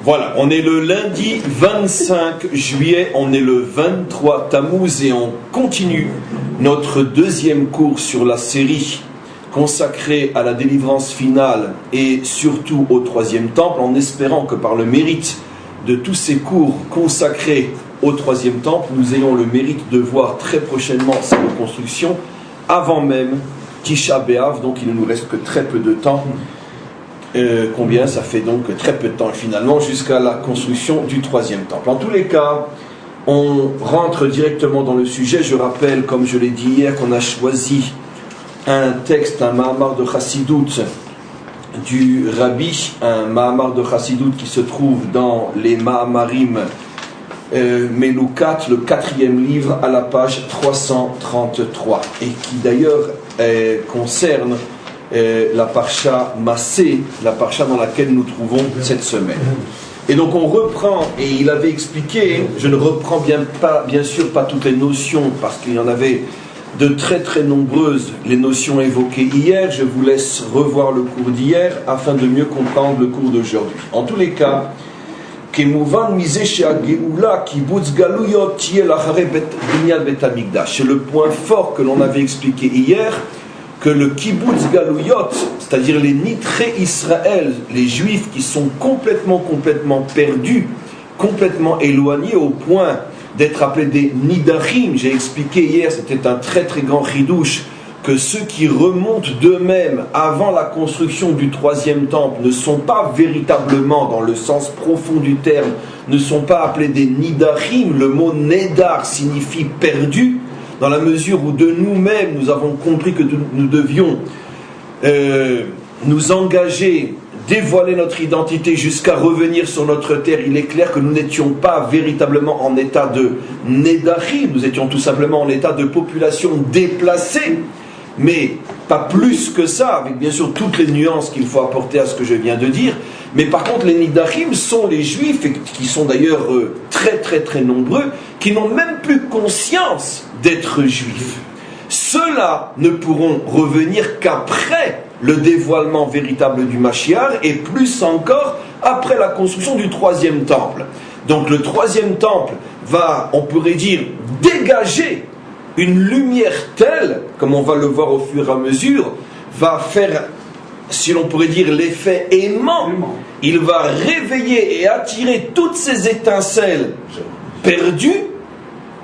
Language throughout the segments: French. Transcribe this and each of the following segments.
Voilà, on est le lundi 25 juillet, on est le 23 Tammuz et on continue notre deuxième cours sur la série consacrée à la délivrance finale et surtout au troisième temple, en espérant que par le mérite de tous ces cours consacrés au troisième temple, nous ayons le mérite de voir très prochainement sa reconstruction avant même Tisha B'Av, donc il ne nous reste que très peu de temps. Combien ça fait donc très peu de temps finalement jusqu'à la construction du troisième temple. En tous les cas, on rentre directement dans le sujet. Je rappelle, comme je l'ai dit hier, qu'on a choisi un texte, un Mahamar de Chassidut du Rabbi, un Mahamar de Chassidut qui se trouve dans les Mahamarim Melukat, le 4e livre, à la page 333, et qui d'ailleurs concerne la parsha Massé, la parsha dans laquelle nous trouvons cette semaine. Et donc on reprend, et il avait expliqué, je ne reprends bien sûr pas toutes les notions, parce qu'il y en avait de très très nombreuses, les notions évoquées hier. Je vous laisse revoir le cours d'hier, afin de mieux comprendre le cours d'aujourd'hui. En tous les cas, c'est le point fort que l'on avait expliqué hier, que le kibbutz galuyot, c'est-à-dire les nitrés Israël, les juifs qui sont complètement perdus, complètement éloignés au point d'être appelés des nidachim. J'ai expliqué hier, c'était un très très grand chidouche, que ceux qui remontent d'eux-mêmes avant la construction du troisième temple ne sont pas véritablement, dans le sens profond du terme, ne sont pas appelés des nidachim. Le mot nedar signifie perdu, dans la mesure où de nous-mêmes, nous avons compris que nous devions nous engager, dévoiler notre identité jusqu'à revenir sur notre terre. Il est clair que nous n'étions pas véritablement en état de Nedachim, nous étions tout simplement en état de population déplacée, mais pas plus que ça, avec bien sûr toutes les nuances qu'il faut apporter à ce que je viens de dire. Mais par contre, les Nidachim sont les Juifs, et qui sont d'ailleurs très très très nombreux, qui n'ont même plus conscience d'être Juifs. Ceux-là ne pourront revenir qu'après le dévoilement véritable du Mashiach, et plus encore après la construction du troisième temple. Donc le troisième temple va, on pourrait dire, dégager une lumière telle, comme on va le voir au fur et à mesure, va faire, si l'on pourrait dire, l'effet aimant. Il va réveiller et attirer toutes ces étincelles perdues,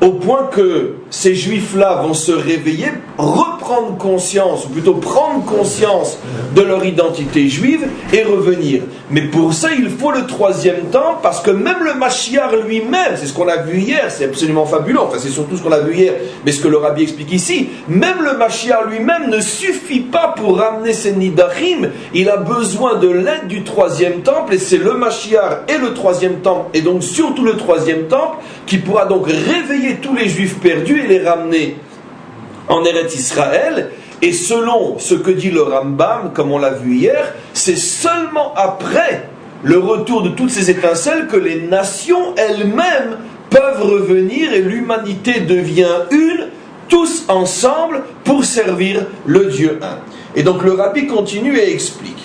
au point que ces juifs-là vont se réveiller, reprendre conscience, ou plutôt prendre conscience de leur identité juive et revenir. Mais pour ça, il faut le troisième temple, parce que même le Mashiach lui-même, c'est ce qu'on a vu hier, c'est absolument fabuleux, enfin c'est surtout ce qu'on a vu hier, mais ce que le Rabbi explique ici, même le Mashiach lui-même ne suffit pas pour ramener ces Nidachim, il a besoin de l'aide du troisième temple, et c'est le Mashiach et le troisième temple, et donc surtout le troisième temple, qui pourra donc réveiller tous les juifs perdus et les ramener en Eretz Israël. Et selon ce que dit le Rambam, comme on l'a vu hier, c'est seulement après le retour de toutes ces étincelles que les nations elles-mêmes peuvent revenir et l'humanité devient une, tous ensemble, pour servir le Dieu un. Et donc le Rabbi continue et explique.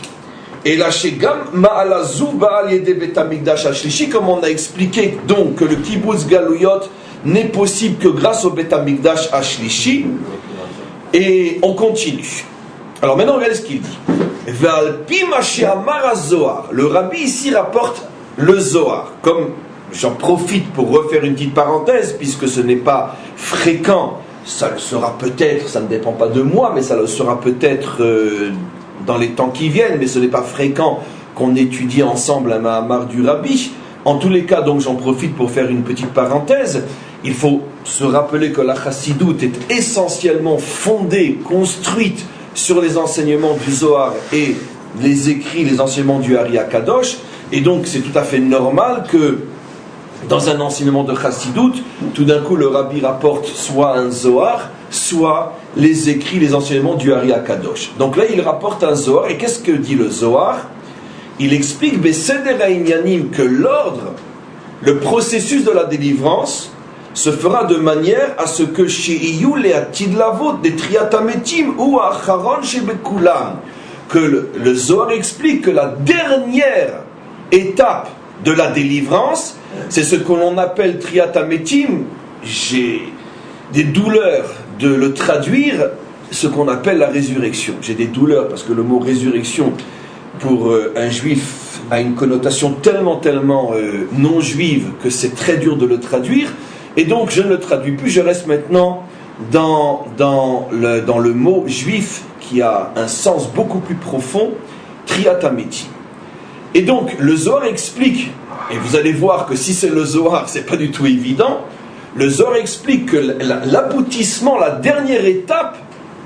Et là, chez Gam Ma'alazu Ba'al Yede Betamikdash Ashlishi, comme on a expliqué donc que le kibbutz galuyot n'est possible que grâce au Betamikdash Ashlishi. Et on continue. Alors maintenant, regardez ce qu'il dit. Le Rabbi ici rapporte le Zohar. Comme j'en profite pour refaire une petite parenthèse, puisque ce n'est pas fréquent, ça le sera peut-être, ça ne dépend pas de moi, mais ça le sera peut-être dans les temps qui viennent, mais ce n'est pas fréquent qu'on étudie ensemble un Mahamar du Rabbi. En tous les cas, donc j'en profite pour faire une petite parenthèse. Il faut se rappeler que la Chassidut est essentiellement fondée, construite sur les enseignements du Zohar et les écrits, les enseignements du Ari HaKadosh. Et donc c'est tout à fait normal que dans un enseignement de Chassidut, tout d'un coup le Rabbi rapporte soit un Zohar, soit les écrits, les enseignements du Ari HaKadosh. Donc là il rapporte un Zohar, et qu'est-ce que dit le Zohar? Il explique que l'ordre, le processus de la délivrance se fera de manière à ce que que le Zohar explique que la dernière étape de la délivrance, c'est ce que l'on appelle Triat Hametim. J'ai des douleurs de le traduire, ce qu'on appelle la résurrection. J'ai des douleurs parce que le mot résurrection pour un juif a une connotation tellement non juive que c'est très dur de le traduire, et donc je ne le traduis plus, je reste maintenant dans le mot juif qui a un sens beaucoup plus profond, Triat Hametim. Et donc le Zohar explique, et vous allez voir que si c'est le Zohar, c'est pas du tout évident, le Zohar explique que l'aboutissement, la dernière étape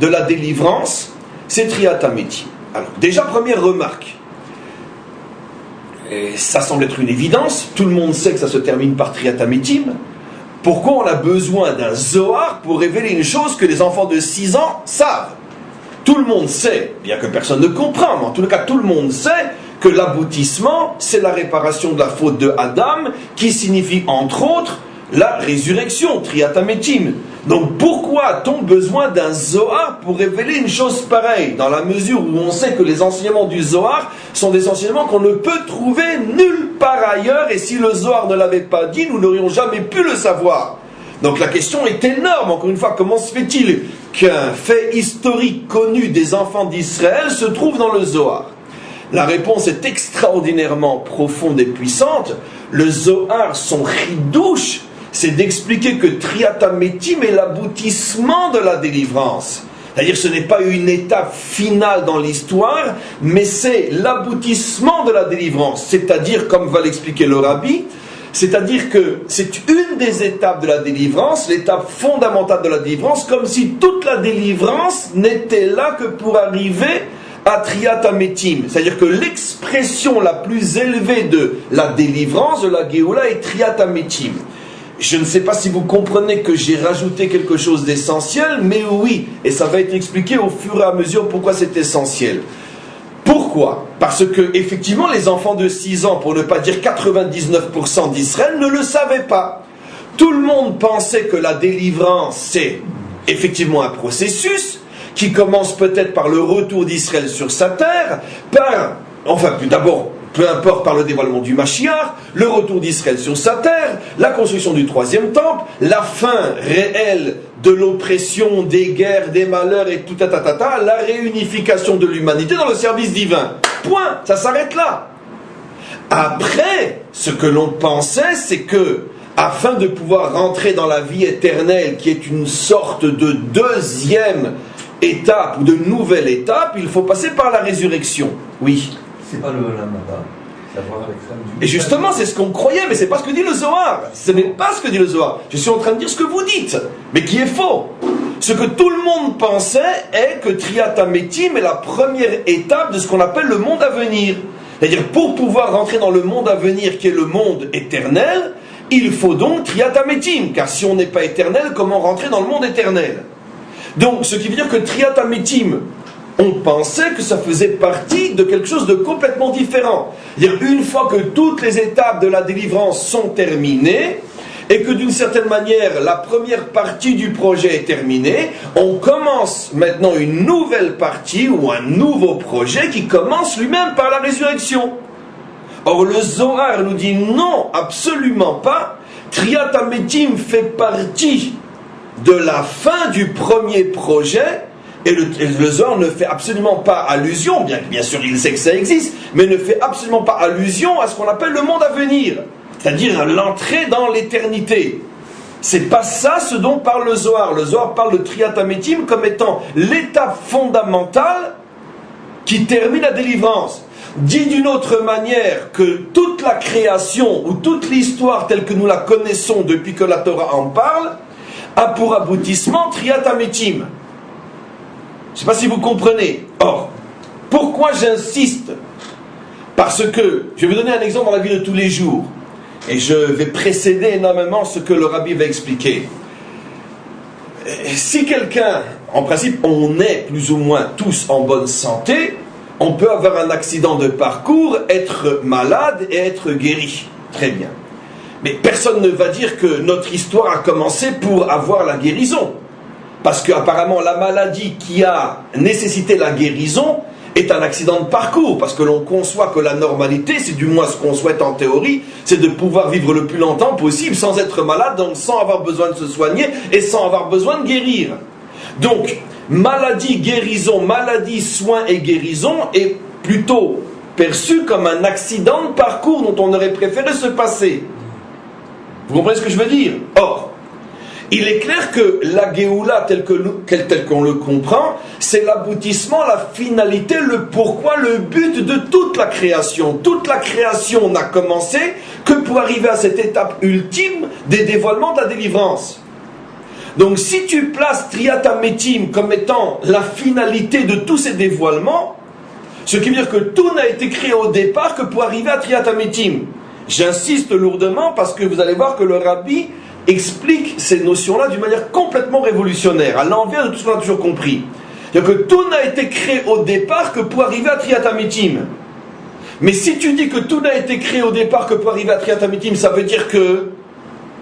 de la délivrance, c'est Triat Hametim. Alors, déjà, première remarque, et ça semble être une évidence, tout le monde sait que ça se termine par Triat Hametim. Pourquoi on a besoin d'un Zohar pour révéler une chose que les enfants de 6 ans savent? Tout le monde sait, bien que personne ne comprend, mais en tout cas, tout le monde sait que l'aboutissement, c'est la réparation de la faute de Adam, qui signifie, entre autres, la résurrection, Triat Hametim. Donc pourquoi a-t-on besoin d'un Zohar pour révéler une chose pareille, dans la mesure où on sait que les enseignements du Zohar sont des enseignements qu'on ne peut trouver nulle part ailleurs, et si le Zohar ne l'avait pas dit, nous n'aurions jamais pu le savoir. Donc la question est énorme, encore une fois, comment se fait-il qu'un fait historique connu des enfants d'Israël se trouve dans le Zohar? La réponse est extraordinairement profonde et puissante. Le Zohar, son chidouche, c'est d'expliquer que Triat Hametim est l'aboutissement de la délivrance. C'est-à-dire ce n'est pas une étape finale dans l'histoire, mais c'est l'aboutissement de la délivrance. C'est-à-dire, comme va l'expliquer le Rabbi, c'est-à-dire que c'est une des étapes de la délivrance, l'étape fondamentale de la délivrance, comme si toute la délivrance n'était là que pour arriver à Triat Hametim. C'est-à-dire que l'expression la plus élevée de la délivrance, de la Géoula, est Triat Hametim. Je ne sais pas si vous comprenez que j'ai rajouté quelque chose d'essentiel, mais oui, et ça va être expliqué au fur et à mesure pourquoi c'est essentiel. Pourquoi? Parce que, effectivement, les enfants de 6 ans, pour ne pas dire 99% d'Israël, ne le savaient pas. Tout le monde pensait que la délivrance, c'est effectivement un processus qui commence peut-être par le retour d'Israël sur sa terre, d'abord, peu importe, par le dévoilement du Mashiach, le retour d'Israël sur sa terre, la construction du 3e temple, la fin réelle de l'oppression, des guerres, des malheurs et tout la réunification de l'humanité dans le service divin. Point, ça s'arrête là. Après, ce que l'on pensait, c'est que, afin de pouvoir rentrer dans la vie éternelle, qui est une sorte de deuxième étape ou de nouvelle étape, il faut passer par la résurrection. Oui. C'est pas le Lamada, savoir avec ça. Et justement, c'est ce qu'on croyait, mais c'est pas ce que dit le Zohar. Ce n'est pas ce que dit le Zohar. Je suis en train de dire ce que vous dites, mais qui est faux. Ce que tout le monde pensait est que Triat Hametim est la première étape de ce qu'on appelle le monde à venir. C'est-à-dire, pour pouvoir rentrer dans le monde à venir, qui est le monde éternel, il faut donc Triat Hametim, car si on n'est pas éternel, comment rentrer dans le monde éternel? Donc, ce qui veut dire que Triat Hametim, on pensait que ça faisait partie de quelque chose de complètement différent. C'est-à-dire, une fois que toutes les étapes de la délivrance sont terminées, et que d'une certaine manière, la première partie du projet est terminée, on commence maintenant une nouvelle partie, ou un nouveau projet, qui commence lui-même par la résurrection. Or, le Zohar nous dit non, absolument pas. Triat Hametim fait partie de la fin du premier projet, et le Zohar ne fait absolument pas allusion, bien sûr il sait que ça existe, mais ne fait absolument pas allusion à ce qu'on appelle le monde à venir, c'est-à-dire l'entrée dans l'éternité. C'est pas ça ce dont parle le Zohar. Le Zohar parle de Triat Hametim comme étant l'étape fondamentale qui termine la délivrance. Dit d'une autre manière, que toute la création ou toute l'histoire telle que nous la connaissons depuis que la Torah en parle a pour aboutissement Triat Hametim. Je ne sais pas si vous comprenez. Or, pourquoi j'insiste? Parce que, je vais vous donner un exemple dans la vie de tous les jours, et je vais précéder énormément ce que le Rabbi va expliquer. Si quelqu'un, en principe, on est plus ou moins tous en bonne santé, on peut avoir un accident de parcours, être malade et être guéri. Très bien. Mais personne ne va dire que notre histoire a commencé pour avoir la guérison. Parce qu'apparemment, la maladie qui a nécessité la guérison est un accident de parcours, parce que l'on conçoit que la normalité, c'est du moins ce qu'on souhaite en théorie, c'est de pouvoir vivre le plus longtemps possible sans être malade, donc sans avoir besoin de se soigner et sans avoir besoin de guérir. Donc, maladie, guérison, maladie, soin et guérison est plutôt perçu comme un accident de parcours dont on aurait préféré se passer. Vous comprenez ce que je veux dire? Or, il est clair que la Géoula, telle qu'on le comprend, c'est l'aboutissement, la finalité, le pourquoi, le but de toute la création. Toute la création n'a commencé que pour arriver à cette étape ultime des dévoilements de la délivrance. Donc si tu places Triat HaMetim comme étant la finalité de tous ces dévoilements, ce qui veut dire que tout n'a été créé au départ que pour arriver à Triat HaMetim. J'insiste lourdement parce que vous allez voir que le Rabbi explique ces notions-là d'une manière complètement révolutionnaire, à l'envers de tout ce qu'on a toujours compris. C'est-à-dire que tout n'a été créé au départ que pour arriver à Triat HaMetim. Mais si tu dis que tout n'a été créé au départ que pour arriver à Triat HaMetim, ça veut dire que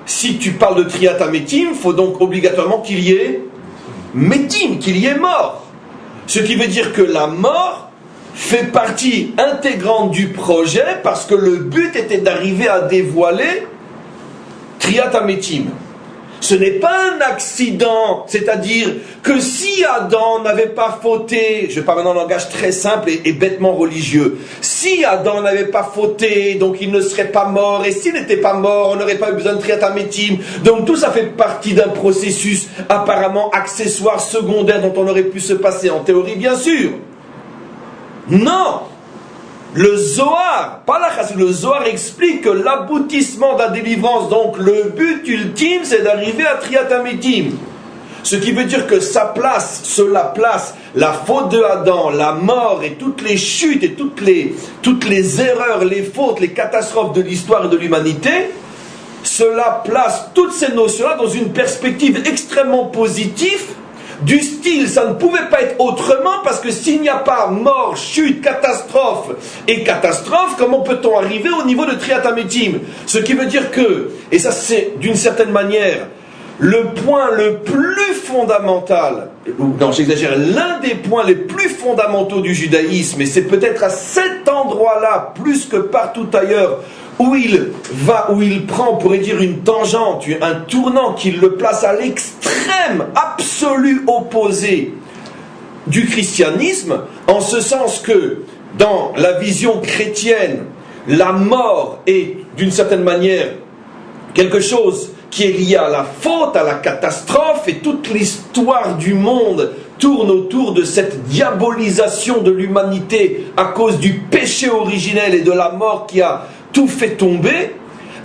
si tu parles de Triat HaMetim, il faut donc obligatoirement qu'il y ait Metim, qu'il y ait mort. Ce qui veut dire que la mort fait partie intégrante du projet parce que le but était d'arriver à dévoiler Triat HaMetim. Ce n'est pas un accident, c'est-à-dire que si Adam n'avait pas fauté, je parle maintenant en langage très simple et bêtement religieux, si Adam n'avait pas fauté, donc il ne serait pas mort, et s'il n'était pas mort, on n'aurait pas eu besoin de Triat HaMetim. Donc tout ça fait partie d'un processus apparemment accessoire, secondaire, dont on aurait pu se passer en théorie, bien sûr. Non! Le Zohar, pas la Chassidut, le Zohar explique que l'aboutissement de la délivrance, donc le but ultime, c'est d'arriver à Triat HaMetim. Ce qui veut dire que cela place la faute de Adam, la mort et toutes les chutes et toutes les erreurs, les fautes, les catastrophes de l'histoire et de l'humanité, cela place toutes ces notions-là dans une perspective extrêmement positive, du style, ça ne pouvait pas être autrement, parce que s'il n'y a pas mort, chute, catastrophe et catastrophe, comment peut-on arriver au niveau de Triat HaMetim? Ce qui veut dire que, et ça c'est d'une certaine manière le point le plus fondamental, non j'exagère, l'un des points les plus fondamentaux du judaïsme, et c'est peut-être à cet endroit-là, plus que partout ailleurs, où il prend, on pourrait dire, une tangente, un tournant qui le place à l'extrême absolu opposé du christianisme, en ce sens que, dans la vision chrétienne, la mort est, d'une certaine manière, quelque chose qui est lié à la faute, à la catastrophe, et toute l'histoire du monde tourne autour de cette diabolisation de l'humanité à cause du péché originel et de la mort qui a tout fait tomber,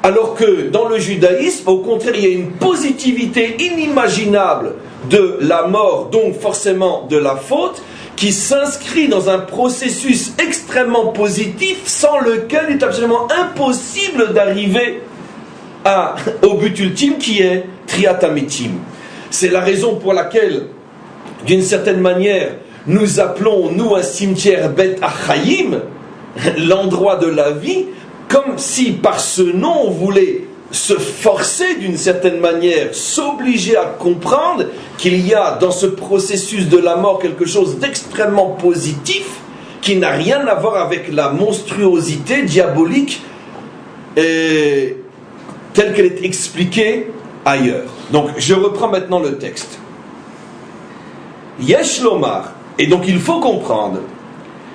alors que dans le judaïsme, au contraire, il y a une positivité inimaginable de la mort, donc forcément de la faute, qui s'inscrit dans un processus extrêmement positif, sans lequel il est absolument impossible d'arriver au but ultime qui est Triat HaMetim. C'est la raison pour laquelle, d'une certaine manière, nous appelons, nous, un cimetière Bet Achayim, l'endroit de la vie, comme si par ce nom on voulait se forcer d'une certaine manière, s'obliger à comprendre qu'il y a dans ce processus de la mort quelque chose d'extrêmement positif qui n'a rien à voir avec la monstruosité diabolique telle qu'elle est expliquée ailleurs. Donc je reprends maintenant le texte. Yesh lomar, et donc il faut comprendre,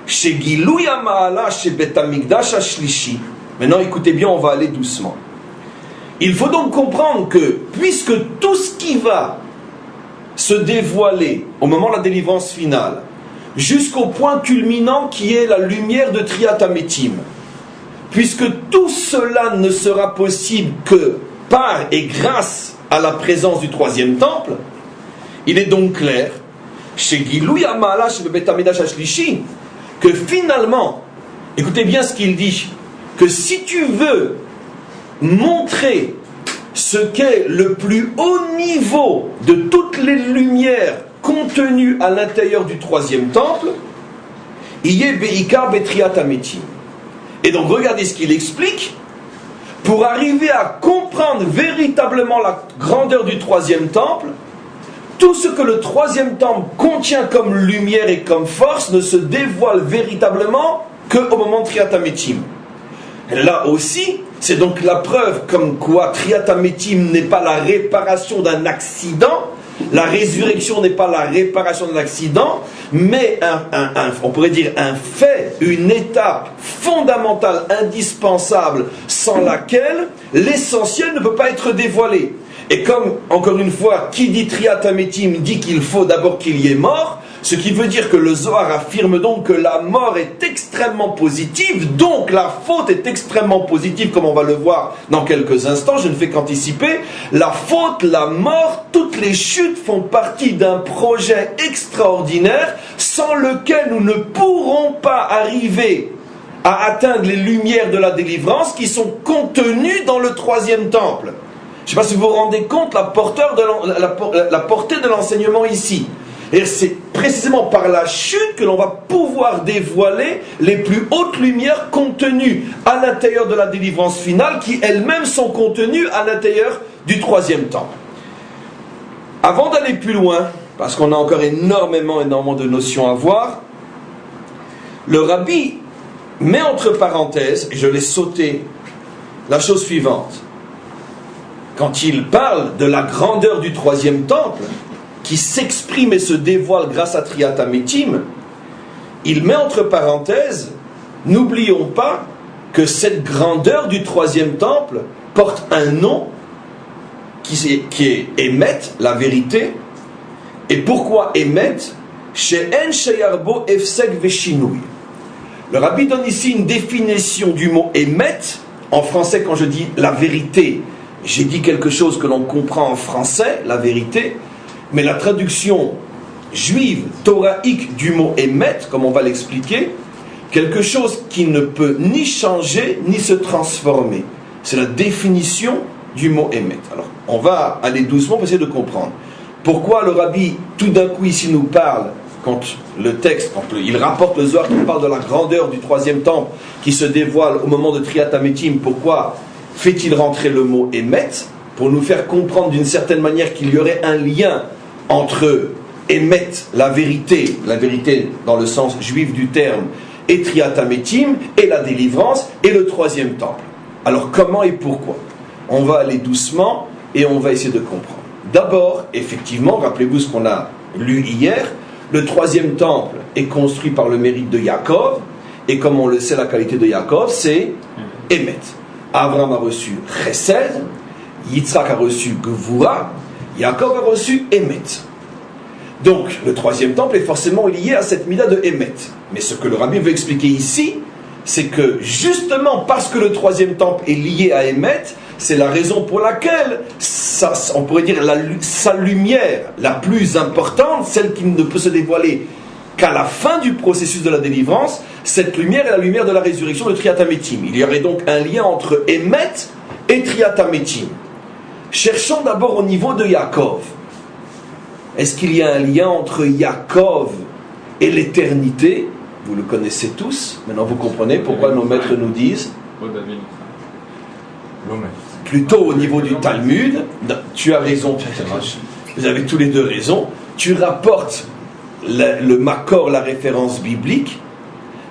chez Gilui Ha'ma'ala chez Bet HaMikdash HaShlishi. Maintenant écoutez bien, on va aller doucement. Il faut donc comprendre que, puisque tout ce qui va se dévoiler au moment de la délivrance finale, jusqu'au point culminant qui est la lumière de Triat HaMetim, puisque tout cela ne sera possible que par et grâce à la présence du troisième temple, il est donc clair, chez Gilui Ha'ma'ala chez Bet HaMikdash HaShlishi, que finalement, écoutez bien ce qu'il dit, que si tu veux montrer ce qu'est le plus haut niveau de toutes les lumières contenues à l'intérieur du troisième temple, il y est Beikar Betriat HaMetim. Et donc regardez ce qu'il explique. Pour arriver à comprendre véritablement la grandeur du troisième temple, tout ce que le troisième temple contient comme lumière et comme force ne se dévoile véritablement qu'au moment de Triat HaMetim. Là aussi, c'est donc la preuve comme quoi Triat HaMetim n'est pas la réparation d'un accident, la résurrection n'est pas la réparation d'un accident, mais on pourrait dire un fait, une étape fondamentale, indispensable, sans laquelle l'essentiel ne peut pas être dévoilé. Et comme, encore une fois, qui dit Triat HaMetim dit qu'il faut d'abord qu'il y ait mort, ce qui veut dire que le Zohar affirme donc que la mort est extrêmement positive, donc la faute est extrêmement positive, comme on va le voir dans quelques instants, je ne fais qu'anticiper. La faute, la mort, toutes les chutes font partie d'un projet extraordinaire sans lequel nous ne pourrons pas arriver à atteindre les lumières de la délivrance qui sont contenues dans le troisième temple. Je ne sais pas si vous vous rendez compte la portée de l'enseignement ici. Et c'est précisément par la chute que l'on va pouvoir dévoiler les plus hautes lumières contenues à l'intérieur de la délivrance finale, qui elles-mêmes sont contenues à l'intérieur du troisième temple. Avant d'aller plus loin, parce qu'on a encore énormément de notions à voir, le rabbi met entre parenthèses, et je l'ai sauté, la chose suivante. Quand il parle de la grandeur du troisième temple, qui s'exprime et se dévoile grâce à Triat HaMetim, il met entre parenthèses, n'oublions pas que cette grandeur du troisième temple porte un nom qui est Emet, la vérité. Et pourquoi Emet? She'en sheyarbo efsek veshinui. Le rabbi donne ici une définition du mot Emet. En français, quand je dis la vérité, j'ai dit quelque chose que l'on comprend en français, la vérité. Mais la traduction juive, thoraïque du mot Emet, comme on va l'expliquer, quelque chose qui ne peut ni changer ni se transformer. C'est la définition du mot Emet. Alors, on va aller doucement pour essayer de comprendre. Pourquoi le rabbi, tout d'un coup, ici nous parle, quand il rapporte le Zohar qui parle de la grandeur du troisième temple qui se dévoile au moment de Triat HaMetim, pourquoi fait-il rentrer le mot Emet? Pour nous faire comprendre d'une certaine manière qu'il y aurait un lien entre Emet, la vérité dans le sens juif du terme, et Triat HaMetim, et la délivrance, et le troisième temple. Alors comment et pourquoi? On va aller doucement et on va essayer de comprendre. D'abord, effectivement, rappelez-vous ce qu'on a lu hier, le troisième temple est construit par le mérite de Yaakov, et comme on le sait, la qualité de Yaakov, c'est Emet. Abraham a reçu Chesed, Yitzhak a reçu Gevura, Yaakov a reçu Emet. Donc, le troisième temple est forcément lié à cette mida de Emet. Mais ce que le rabbi veut expliquer ici, c'est que justement parce que le troisième temple est lié à Emet, c'est la raison pour laquelle, on pourrait dire, sa lumière la plus importante, celle qui ne peut se dévoiler qu'à la fin du processus de la délivrance, cette lumière est la lumière de la résurrection de Triat HaMetim. Il y aurait donc un lien entre Emet et Triat HaMetim. Cherchons d'abord au niveau de Yaakov. Est-ce qu'il y a un lien entre Yaakov et l'éternité? Vous le connaissez tous. Maintenant vous comprenez pourquoi nos maîtres nous disent plutôt au niveau du Talmud. Tu as raison, vous avez tous les deux raison. Tu rapportes le Makor, la référence biblique,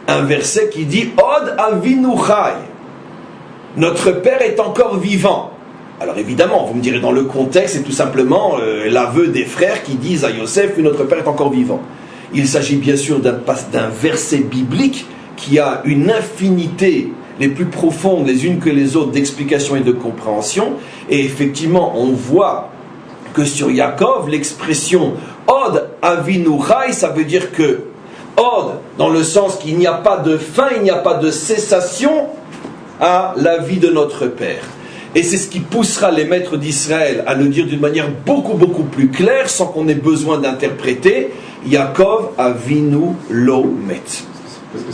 un verset qui dit Od Avinu Chai, notre Père est encore vivant. Alors évidemment, vous me direz, dans le contexte, c'est tout simplement l'aveu des frères qui disent à Yosef, oui, notre Père est encore vivant. Il s'agit bien sûr d'un verset biblique qui a une infinité, les plus profondes les unes que les autres, d'explication et de compréhension. Et effectivement, on voit que sur Yaakov, l'expression Od Avinu Chai, ça veut dire que Od, dans le sens qu'il n'y a pas de fin, il n'y a pas de cessation à la vie de notre Père. Et c'est ce qui poussera les maîtres d'Israël à le dire d'une manière beaucoup plus claire, sans qu'on ait besoin d'interpréter. Yaakov Avinu lo met. Parce que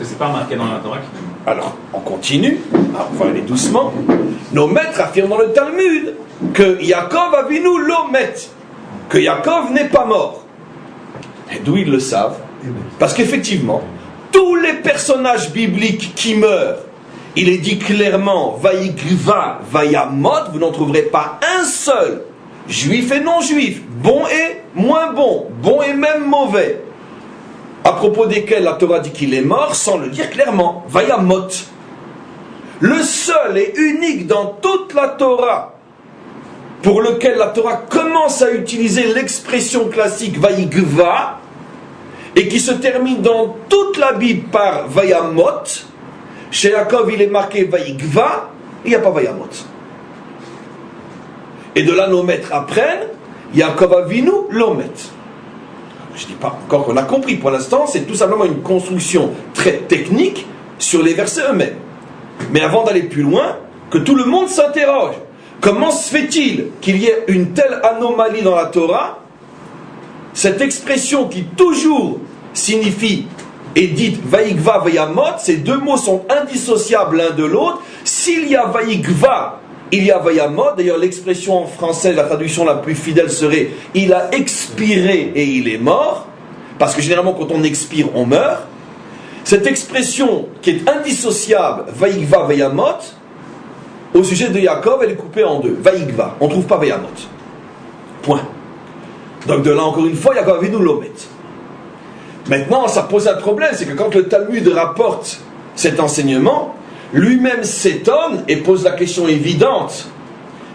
c'est pas marqué dans la Torah. Alors, on continue. On va aller doucement. Nos maîtres affirment dans le Talmud que Yaakov Avinu lo met, que Yaakov n'est pas mort. Et d'où ils le savent? Parce qu'effectivement, tous les personnages bibliques qui meurent, il est dit clairement, Vaïgva, Vaïamot, vous n'en trouverez pas un seul juif et non-juif, bon et moins bon, bon et même mauvais, à propos desquels la Torah dit qu'il est mort, sans le dire clairement, Vayamot. Le seul et unique dans toute la Torah, pour lequel la Torah commence à utiliser l'expression classique Vayigva, et qui se termine dans toute la Bible par Vayamot, chez Yaakov il est marqué Vayigva, il n'y a pas Vayamot. Et de là nos maîtres apprennent, Yaakov Avinu l'omet. Je ne dis pas encore qu'on a compris, pour l'instant c'est tout simplement une construction très technique sur les versets eux-mêmes. Mais avant d'aller plus loin, que tout le monde s'interroge. Comment se fait-il qu'il y ait une telle anomalie dans la Torah? Cette expression qui toujours signifie et dite Vayigva, Vayamot, ces deux mots sont indissociables l'un de l'autre. S'il y a Vayigva, il y a Vayamot. D'ailleurs, l'expression en français, la traduction la plus fidèle serait il a expiré et il est mort. Parce que généralement, quand on expire, on meurt. Cette expression qui est indissociable, Vayigva, Vayamot, au sujet de Yaakov, elle est coupée en deux. Vayigva, on ne trouve pas Vayamot. Point. Donc de là, encore une fois, Yaakov Avinu l'omet. Maintenant, ça pose un problème, c'est que quand le Talmud rapporte cet enseignement, lui-même s'étonne et pose la question évidente.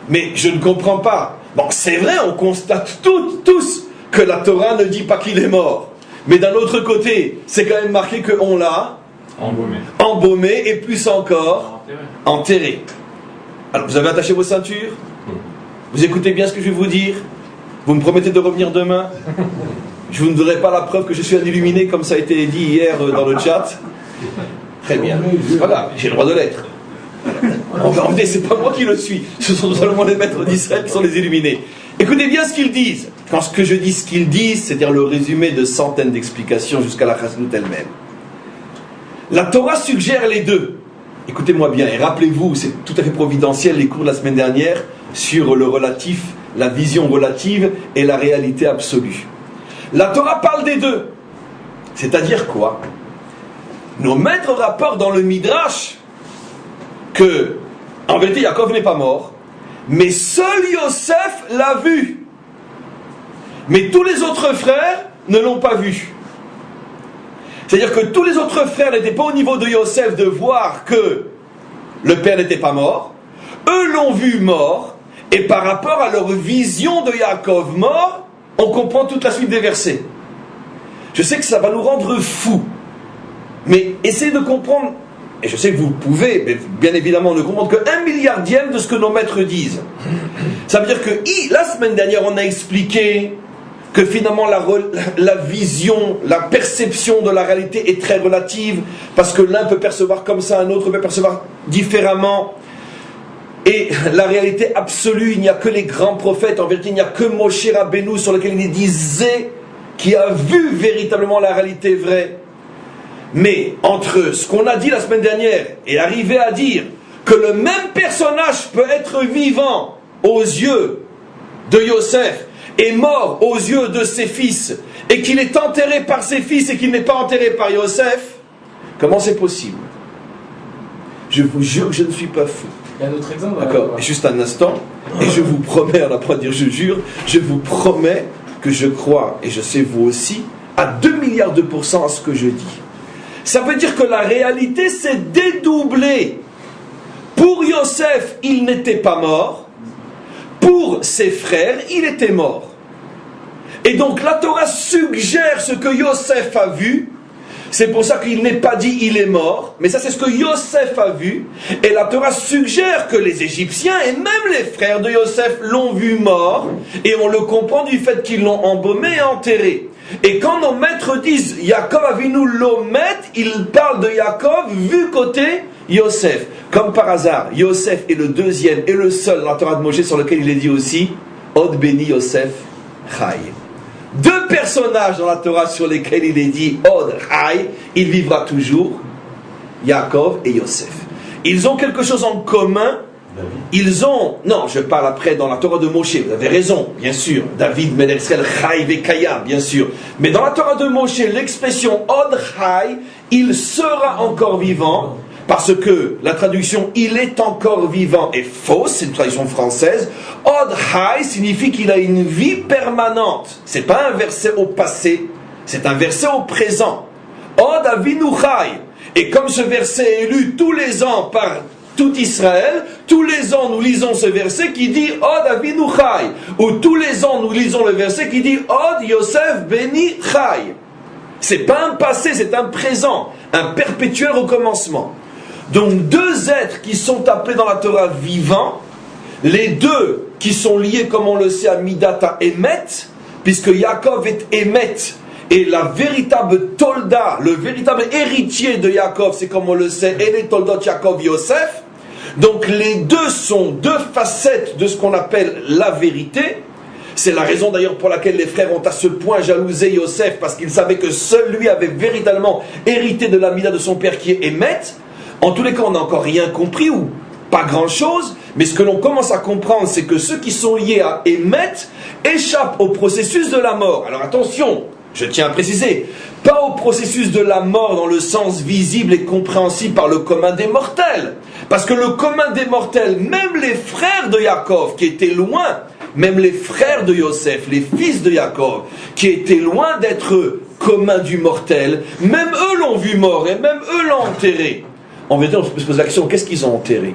Mais je ne comprends pas. Bon, c'est vrai, on constate tous que la Torah ne dit pas qu'il est mort. Mais d'un autre côté, c'est quand même marqué qu'on l'a embaumé et plus encore enterré. Alors, vous avez attaché vos ceintures? Vous écoutez bien ce que je vais vous dire? Vous me promettez de revenir demain? Je vous ne donnerai pas la preuve que je suis un illuminé, comme ça a été dit hier dans le chat. Très bien. Voilà, j'ai le droit de l'être. En fait, c'est pas moi qui le suis. Ce sont seulement les maîtres d'Israël qui sont les illuminés. Écoutez bien ce qu'ils disent. Quand ce que je dis ce qu'ils disent, c'est-à-dire le résumé de centaines d'explications jusqu'à la Chassidut elle-même. La Torah suggère les deux. Écoutez-moi bien, et rappelez-vous, c'est tout à fait providentiel, les cours de la semaine dernière, sur le relatif, la vision relative et la réalité absolue. La Torah parle des deux. C'est-à-dire quoi? Nos maîtres rapportent dans le Midrash que, en vérité, Yaakov n'est pas mort, mais seul Yosef l'a vu. Mais tous les autres frères ne l'ont pas vu. C'est-à-dire que tous les autres frères n'étaient pas au niveau de Yosef de voir que le père n'était pas mort. Eux l'ont vu mort, et par rapport à leur vision de Yaakov mort, on comprend toute la suite des versets. Je sais que ça va nous rendre fous, mais essayez de comprendre, et je sais que vous pouvez, mais bien évidemment ne comprendre que 1/1000 de ce que nos maîtres disent. Ça veut dire que la semaine dernière on a expliqué que finalement la vision, la perception de la réalité est très relative, parce que l'un peut percevoir comme ça, un autre peut percevoir différemment. Et la réalité absolue, il n'y a que les grands prophètes, en vérité il n'y a que Moshe Rabbeinu sur lequel il disait qui a vu véritablement la réalité vraie. Mais entre ce qu'on a dit la semaine dernière et arriver à dire que le même personnage peut être vivant aux yeux de Yosef et mort aux yeux de ses fils, et qu'il est enterré par ses fils et qu'il n'est pas enterré par Yosef, comment c'est possible? Je vous jure que je ne suis pas fou. Il y a un autre exemple. D'accord, juste un instant, et je vous promets, on n'a pas à dire je jure, je vous promets que je crois, et je sais vous aussi, à 2 milliards% à ce que je dis. Ça veut dire que la réalité s'est dédoublée. Pour Yosef, il n'était pas mort. Pour ses frères, il était mort. Et donc la Torah suggère ce que Yosef a vu. C'est pour ça qu'il n'est pas dit il est mort, mais ça c'est ce que Yosef a vu. Et la Torah suggère que les Égyptiens et même les frères de Yosef l'ont vu mort, et on le comprend du fait qu'ils l'ont embaumé et enterré. Et quand nos maîtres disent Yaakov Avinu l'omet, ils parlent de Yaakov vu côté Yosef. Comme par hasard, Yosef est le deuxième et le seul dans la Torah de Moshe sur lequel il est dit aussi Od Beni Yosef Chai. Deux personnages dans la Torah sur lesquels il est dit Od Chai, il vivra toujours, Yaakov et Yosef. Ils ont quelque chose en commun. Ils ont, non, je parle après dans la Torah de Moshe, vous avez raison, bien sûr, David, Melech Israël, Chai Vekaya, bien sûr. Mais dans la Torah de Moshe, l'expression Od Chai, il sera encore vivant, Parce que la traduction « il est encore vivant » est fausse, c'est une traduction française. « Od Hai » signifie qu'il a une vie permanente. C'est pas un verset au passé, c'est un verset au présent. « Od Avinu Chai » Et comme ce verset est lu tous les ans par tout Israël, tous les ans nous lisons ce verset qui dit « Od Avinu Chai » ou tous les ans nous lisons le verset qui dit « Od Yosef Beni Chai » C'est pas un passé, c'est un présent, un perpétuel recommencement. Donc deux êtres qui sont appelés dans la Torah vivants, les deux qui sont liés, comme on le sait, à Midat à Emet, puisque Yaakov est Emet, et la véritable Tolda, le véritable héritier de Yaakov, c'est comme on le sait, Ele Toldot Yaakov Yosef. Donc les deux sont deux facettes de ce qu'on appelle la vérité. C'est la raison d'ailleurs pour laquelle les frères ont à ce point jalousé Yosef, parce qu'ils savaient que seul lui avait véritablement hérité de la Mida de son père qui est Emet. En tous les cas, on n'a encore rien compris, ou pas grand-chose, mais ce que l'on commence à comprendre, c'est que ceux qui sont liés à Emet échappent au processus de la mort. Alors attention, je tiens à préciser, pas au processus de la mort dans le sens visible et compréhensible par le commun des mortels. Parce que le commun des mortels, même les frères de Yaakov qui étaient loin, même les frères de Yosef, les fils de Yaakov, qui étaient loin d'être communs du mortel, même eux l'ont vu mort et même eux l'ont enterré. En vérité, on se pose la question, qu'est-ce qu'ils ont enterré?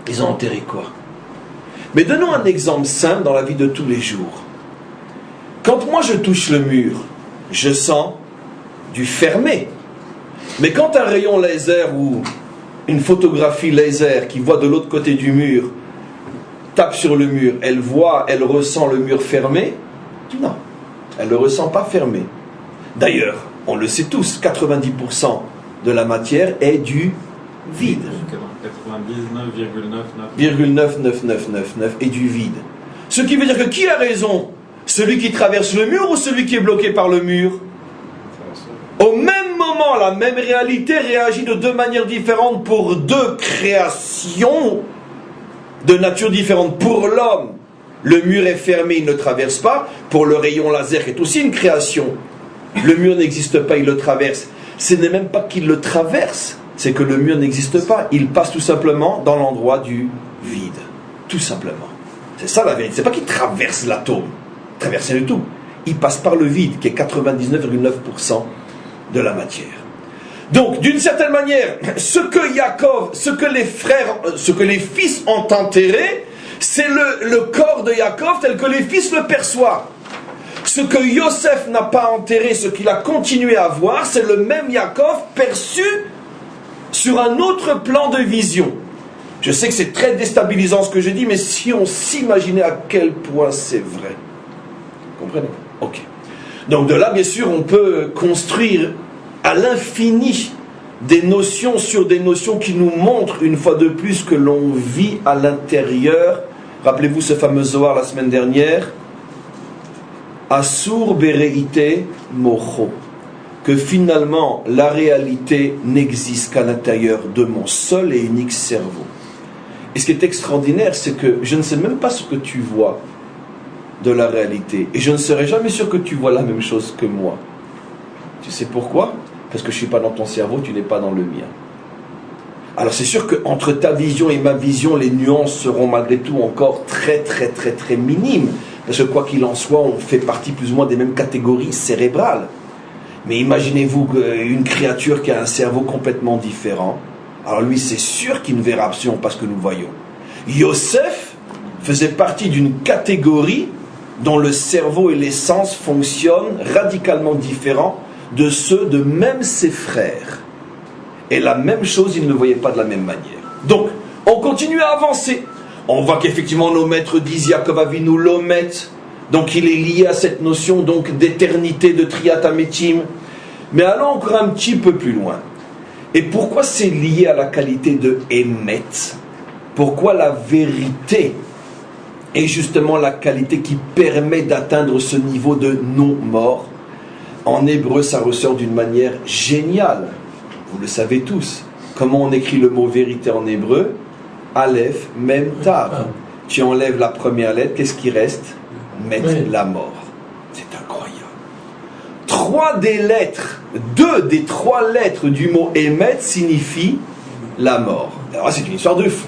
Ils ont enterré quoi? Mais donnons un exemple simple dans la vie de tous les jours. Quand moi je touche le mur, je sens du fermé. Mais quand un rayon laser ou une photographie laser qui voit de l'autre côté du mur tape sur le mur, elle voit, elle ressent le mur fermé? Non, elle ne le ressent pas fermé. D'ailleurs, on le sait tous, 90% de la matière est du vide. 99,99999 est du vide. Ce qui veut dire que qui a raison? Celui qui traverse le mur ou celui qui est bloqué par le mur? Au même moment, la même réalité réagit de deux manières différentes pour deux créations de nature différente. Pour l'homme, le mur est fermé, il ne traverse pas. Pour le rayon laser, qui est aussi une création, le mur n'existe pas, il le traverse. Ce n'est même pas qu'il le traverse, c'est que le mur n'existe pas. Il passe tout simplement dans l'endroit du vide. Tout simplement. C'est ça la vérité. C'est pas qu'il traverse l'atome. Traverser du tout. Il passe par le vide, qui est 99,9% de la matière. Donc, d'une certaine manière, ce que Yaakov, ce que les frères, ce que les fils ont enterré, c'est le corps de Yaakov tel que les fils le perçoivent. Ce que Yosef n'a pas enterré, ce qu'il a continué à voir, c'est le même Yaakov perçu sur un autre plan de vision. Je sais que c'est très déstabilisant ce que je dis, mais si on s'imaginait à quel point c'est vrai. Comprenez? Ok. Donc de là, bien sûr, on peut construire à l'infini des notions sur des notions qui nous montrent une fois de plus que l'on vit à l'intérieur. Rappelez-vous ce fameux Zohar la semaine dernière. Asur bereite mocho. Que finalement, la réalité n'existe qu'à l'intérieur de mon seul et unique cerveau. Et ce qui est extraordinaire, c'est que je ne sais même pas ce que tu vois de la réalité. Et je ne serai jamais sûr que tu vois la même chose que moi. Tu sais pourquoi? Parce que je ne suis pas dans ton cerveau, tu n'es pas dans le mien. Alors c'est sûr qu'entre ta vision et ma vision, les nuances seront malgré tout encore très minimes. Parce que quoi qu'il en soit, on fait partie plus ou moins des mêmes catégories cérébrales. Mais imaginez-vous une créature qui a un cerveau complètement différent. Alors lui, c'est sûr qu'il ne verra absolument pas ce que nous voyons. Yosef faisait partie d'une catégorie dont le cerveau et les sens fonctionnent radicalement différents de ceux de même ses frères. Et la même chose, ils ne le voyaient pas de la même manière. Donc, on continue à avancer. On voit qu'effectivement nos maîtres disent Yaakov Avinu l'omet. Donc il est lié à cette notion donc d'éternité, de Triat Ametim. Mais allons encore un petit peu plus loin. Et pourquoi c'est lié à la qualité de Emet? Pourquoi la vérité est justement la qualité qui permet d'atteindre ce niveau de non-mort? En hébreu, ça ressort d'une manière géniale. Vous le savez tous. Comment on écrit le mot vérité en hébreu? Aleph, Mem, Tav. Tu enlèves la première lettre, qu'est-ce qui reste? Met, la mort. C'est incroyable. Deux des trois lettres du mot Emet signifient la mort. Alors c'est une histoire de fou.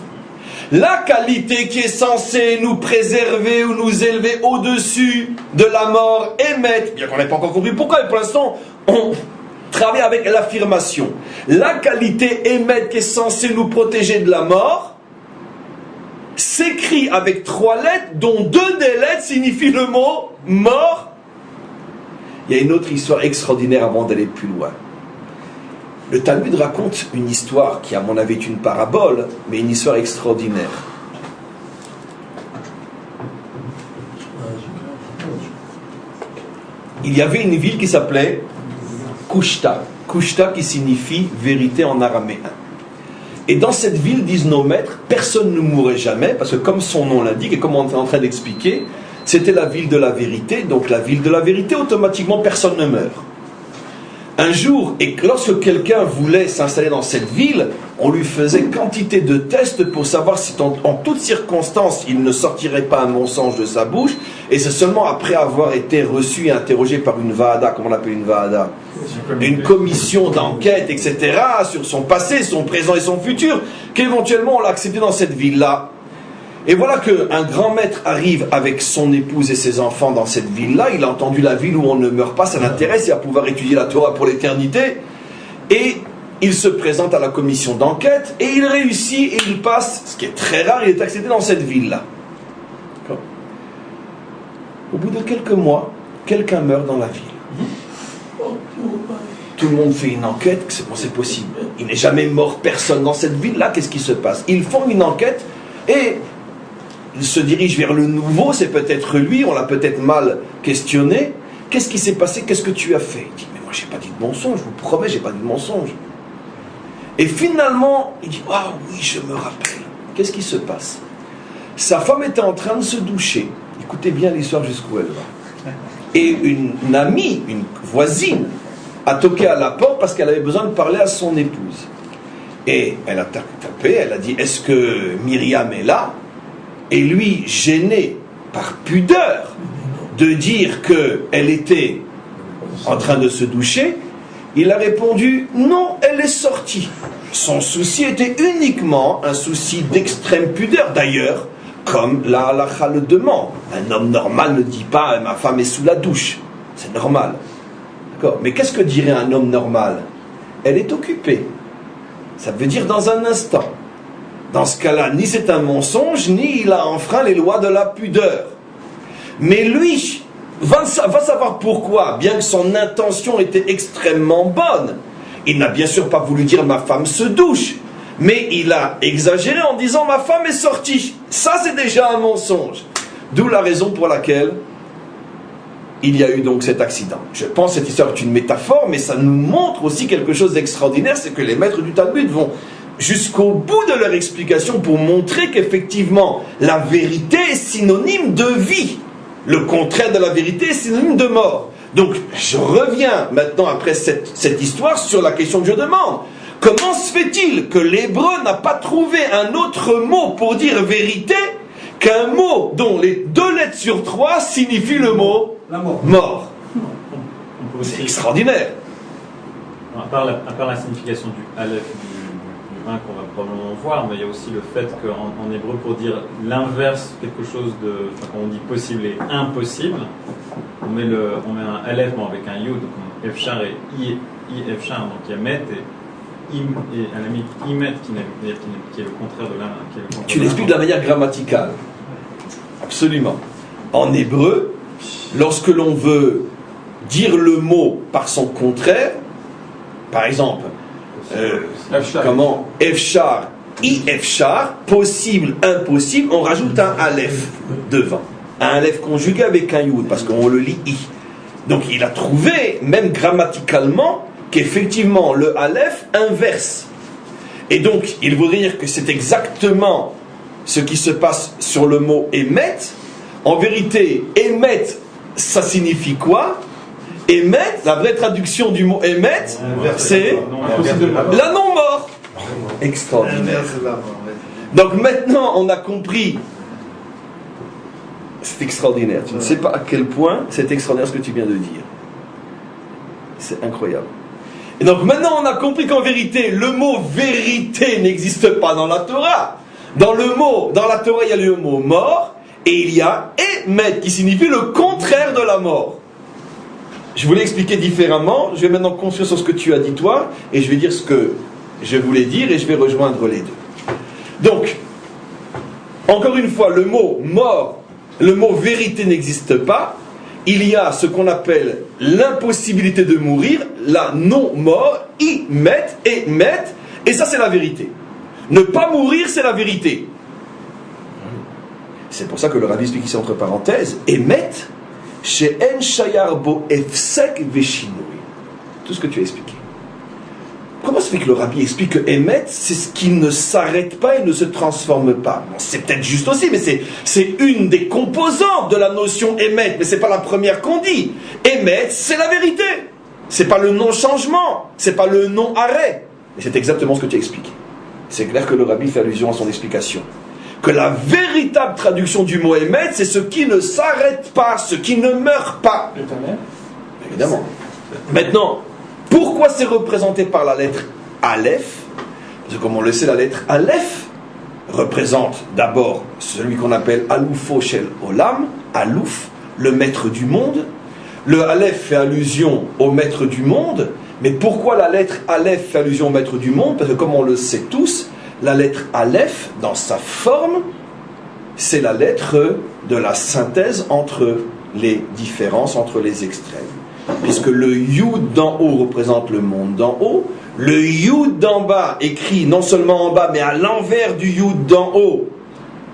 La qualité qui est censée nous préserver ou nous élever au-dessus de la mort, Emet, bien qu'on n'ait pas encore compris pourquoi, mais pour l'instant, on travaille avec l'affirmation. La qualité Emet qui est censée nous protéger de la mort, s'écrit avec 3 lettres, dont 2 des lettres signifient le mot mort. Il y a une autre histoire extraordinaire avant d'aller plus loin. Le Talmud raconte une histoire qui, à mon avis, est une parabole, mais une histoire extraordinaire. Il y avait une ville qui s'appelait Kushta. Kushta qui signifie vérité en araméen. Et dans cette ville, disent nos maîtres, personne ne mourrait jamais, parce que comme son nom l'indique, et comme on est en train d'expliquer, c'était la ville de la vérité, donc la ville de la vérité, automatiquement personne ne meurt. Un jour, et lorsque quelqu'un voulait s'installer dans cette ville, on lui faisait quantité de tests pour savoir si en toutes circonstances il ne sortirait pas un mensonge de sa bouche, et c'est seulement après avoir été reçu et interrogé par une vaada, comment on appelle une vaada, une commission d'enquête, etc., sur son passé, son présent et son futur, qu'éventuellement on l'a accepté dans cette ville-là. Et voilà qu'un grand maître arrive avec son épouse et ses enfants dans cette ville-là. Il a entendu la ville où on ne meurt pas, ça l'intéresse, il va pouvoir étudier la Torah pour l'éternité. Et il se présente à la commission d'enquête et il réussit et il passe, ce qui est très rare, il est accepté dans cette ville-là. Au bout de quelques mois, quelqu'un meurt dans la ville. Tout le monde fait une enquête, c'est possible. Il n'est jamais mort personne dans cette ville-là, qu'est-ce qui se passe? Ils font une enquête et il se dirige vers le nouveau, c'est peut-être lui, on l'a peut-être mal questionné. Qu'est-ce qui s'est passé? Qu'est-ce que tu as fait? Il dit, mais moi j'ai pas dit de mensonge, je vous promets, j'ai pas dit de mensonge. Et finalement, il dit, ah oui, je me rappelle. Qu'est-ce qui se passe? Sa femme était en train de se doucher. Écoutez bien l'histoire jusqu'où elle va. Et une amie, une voisine, a toqué à la porte parce qu'elle avait besoin de parler à son épouse. Et elle a tapé, elle a dit, est-ce que Myriam est là? Et lui, gêné par pudeur de dire qu'elle était en train de se doucher, il a répondu, non, elle est sortie. Son souci était uniquement un souci d'extrême pudeur. D'ailleurs, comme la halakha le demande, un homme normal ne dit pas, ma femme est sous la douche. C'est normal. D'accord. Mais qu'est-ce que dirait un homme normal? Elle est occupée. Ça veut dire dans un instant. Dans ce cas-là, ni c'est un mensonge, ni il a enfreint les lois de la pudeur. Mais lui va savoir pourquoi, bien que son intention était extrêmement bonne. Il n'a bien sûr pas voulu dire ma femme se douche, mais il a exagéré en disant ma femme est sortie. Ça c'est déjà un mensonge. D'où la raison pour laquelle il y a eu donc cet accident. Je pense que cette histoire est une métaphore, mais ça nous montre aussi quelque chose d'extraordinaire, c'est que les maîtres du Talmud vont jusqu'au bout de leur explication pour montrer qu'effectivement la vérité est synonyme de vie. Le contraire de la vérité est synonyme de mort. Donc je reviens maintenant après cette histoire sur la question que je demande. Comment se fait-il que l'hébreu n'a pas trouvé un autre mot pour dire vérité qu'un mot dont les 2 lettres sur 3 signifient le mot mort? C'est extraordinaire. À part la signification du Aleph du 1 qu'on va probablement voir, mais il y a aussi le fait qu'en hébreu, pour dire l'inverse, quelque chose de, quand on dit possible et impossible, on met un Aleph avec un Yud, donc Efchar et I Efchar, donc il y a Met et à la limite Imet qui est le contraire de l'un. Tu l'expliques de la manière grammaticale. Absolument. En hébreu, lorsque l'on veut dire le mot par son contraire, par exemple, comment Efchar, I-Efchar, possible, impossible, on rajoute un Aleph devant. Un Aleph conjugué avec un Yud, parce qu'on le lit I. Donc il a trouvé, même grammaticalement, qu'effectivement le Aleph inverse. Et donc, il voudrait dire que c'est exactement ce qui se passe sur le mot émet. En vérité, émet, ça signifie quoi? Émet, la vraie traduction du mot émet, c'est la non-mort. Extraordinaire. Donc maintenant, on a compris. C'est extraordinaire. Tu ne sais pas à quel point c'est extraordinaire ce que tu viens de dire. C'est incroyable. Et donc maintenant on a compris qu'en vérité, le mot vérité n'existe pas dans la Torah. Dans la Torah, il y a le mot mort, et il y a émet, qui signifie le contraire de la mort. Je voulais expliquer différemment, je vais maintenant construire sur ce que tu as dit toi, et je vais dire ce que je voulais dire, et je vais rejoindre les deux. Donc, encore une fois, le mot mort, le mot vérité n'existe pas. Il y a ce qu'on appelle l'impossibilité de mourir, la non-mort, émet, et ça c'est la vérité. Ne pas mourir, c'est la vérité. C'est pour ça que le Rabbi explique ici entre parenthèses, émet, chez En Shayar Bo Efsek Veshinui. Tout ce que tu as expliqué. Comment se fait que le Rabbi explique que émet, c'est ce qui ne s'arrête pas et ne se transforme pas? Bon, c'est peut-être juste aussi, mais c'est une des composantes de la notion émet, mais c'est pas la première qu'on dit. Émet, c'est la vérité. C'est pas le non-changement, c'est pas le non-arrêt. Mais c'est exactement ce que tu as expliqué. C'est clair que le Rabbi fait allusion à son explication. Que la véritable traduction du mot émet, c'est ce qui ne s'arrête pas, ce qui ne meurt pas. Évidemment. Maintenant, pourquoi c'est représenté par la lettre Aleph? Parce que comme on le sait, la lettre Aleph représente d'abord celui qu'on appelle Aloufo Shel Olam, Alouf, le maître du monde. Le Aleph fait allusion au maître du monde. Mais pourquoi la lettre Aleph fait allusion au maître du monde? Parce que comme on le sait tous, la lettre Aleph, dans sa forme, c'est la lettre de la synthèse entre les différences, entre les extrêmes. Puisque le Yud d'en haut représente le monde d'en haut, le Yud d'en bas écrit non seulement en bas, mais à l'envers du Yud d'en haut,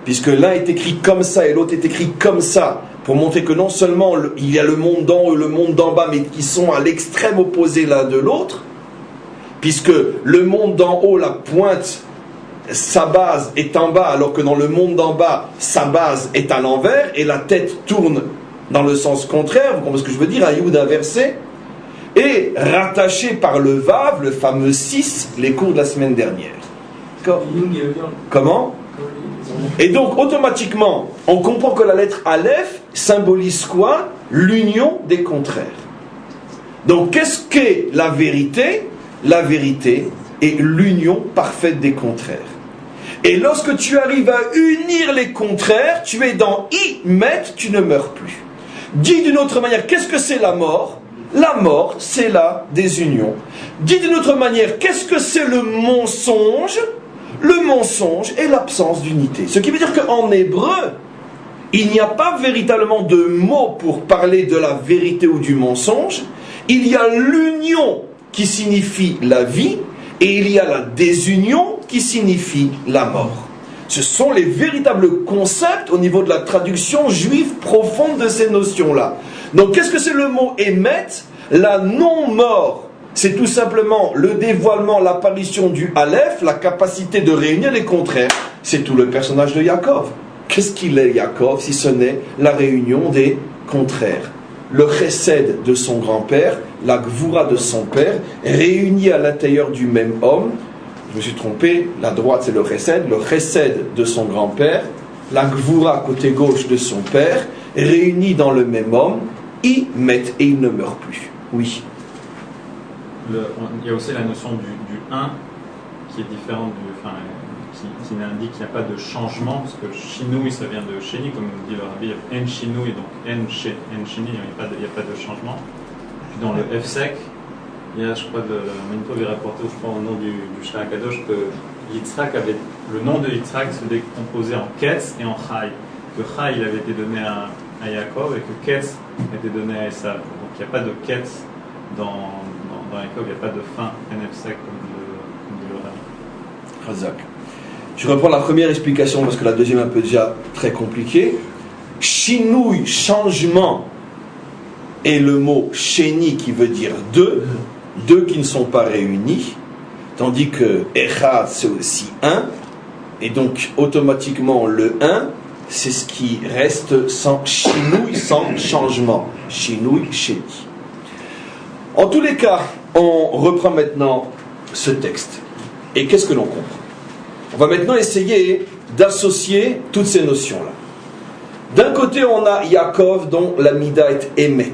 puisque l'un est écrit comme ça et l'autre est écrit comme ça, pour montrer que non seulement il y a le monde d'en haut et le monde d'en bas, mais qui sont à l'extrême opposé l'un de l'autre, puisque le monde d'en haut, la pointe, sa base est en bas, alors que dans le monde d'en bas, sa base est à l'envers, et la tête tourne dans le sens contraire, vous comprenez ce que je veux dire, un Yud inversé, et rattaché par le Vav, le fameux 6, les cours de la semaine dernière. Comment? Et donc, automatiquement, on comprend que la lettre Aleph symbolise quoi? L'union des contraires. Donc, qu'est-ce qu'est la vérité? La vérité est l'union parfaite des contraires. Et lorsque tu arrives à unir les contraires, tu es dans Imet, tu ne meurs plus. Dit d'une autre manière, qu'est-ce que c'est la mort? La mort, c'est la désunion. Dit d'une autre manière, qu'est-ce que c'est le mensonge? Le mensonge est l'absence d'unité. Ce qui veut dire qu'en hébreu, il n'y a pas véritablement de mot pour parler de la vérité ou du mensonge. Il y a l'union qui signifie la vie, et il y a la désunion qui signifie la mort. Ce sont les véritables concepts au niveau de la traduction juive profonde de ces notions-là. Donc qu'est-ce que c'est le mot émet? La non-mort, c'est tout simplement le dévoilement, l'apparition du Aleph, la capacité de réunir les contraires. C'est tout le personnage de Yaakov. Qu'est-ce qu'il est Yaakov si ce n'est la réunion des contraires? Le chesed de son grand-père, la gvoura de son père, réunis à l'intérieur du même homme. Je me suis trompé, la droite c'est le chesed de son grand-père, la gvoura côté gauche de son père, réunis dans le même homme, ils mettent et ils ne meurent plus. Oui. Il y a aussi la notion du 1 qui est différente qui indique qu'il n'y a pas de changement, parce que Shinui ça vient de Sheni, comme dit le Rabbi, En Shinui, donc En Sheni, il n'y a pas de changement. Puis dans le F-Sec, il y a, je crois, le Manito avait rapporté, je crois, au nom du Shra Kadosh, que Yitzhak avait, le nom de Yitzhak se décomposait en Ketz et en Chai. Que Chai, il avait été donné à Yaakov et que Ketz était donné à Esav. Donc il n'y a pas de Ketz dans Yaakov, il n'y a pas de fin NF-Sec comme dit le Rabbi. Razak. Je reprends la première explication parce que la deuxième est un peu déjà très compliquée. Shinui, changement, est le mot sheni qui veut dire deux qui ne sont pas réunis, tandis que echad c'est aussi un, et donc automatiquement le un, c'est ce qui reste sans shinui, sans changement. Shinui, sheni. En tous les cas, on reprend maintenant ce texte. Et qu'est-ce que l'on comprend? On va maintenant essayer d'associer toutes ces notions-là. D'un côté, on a Yaakov dont la mida est émet.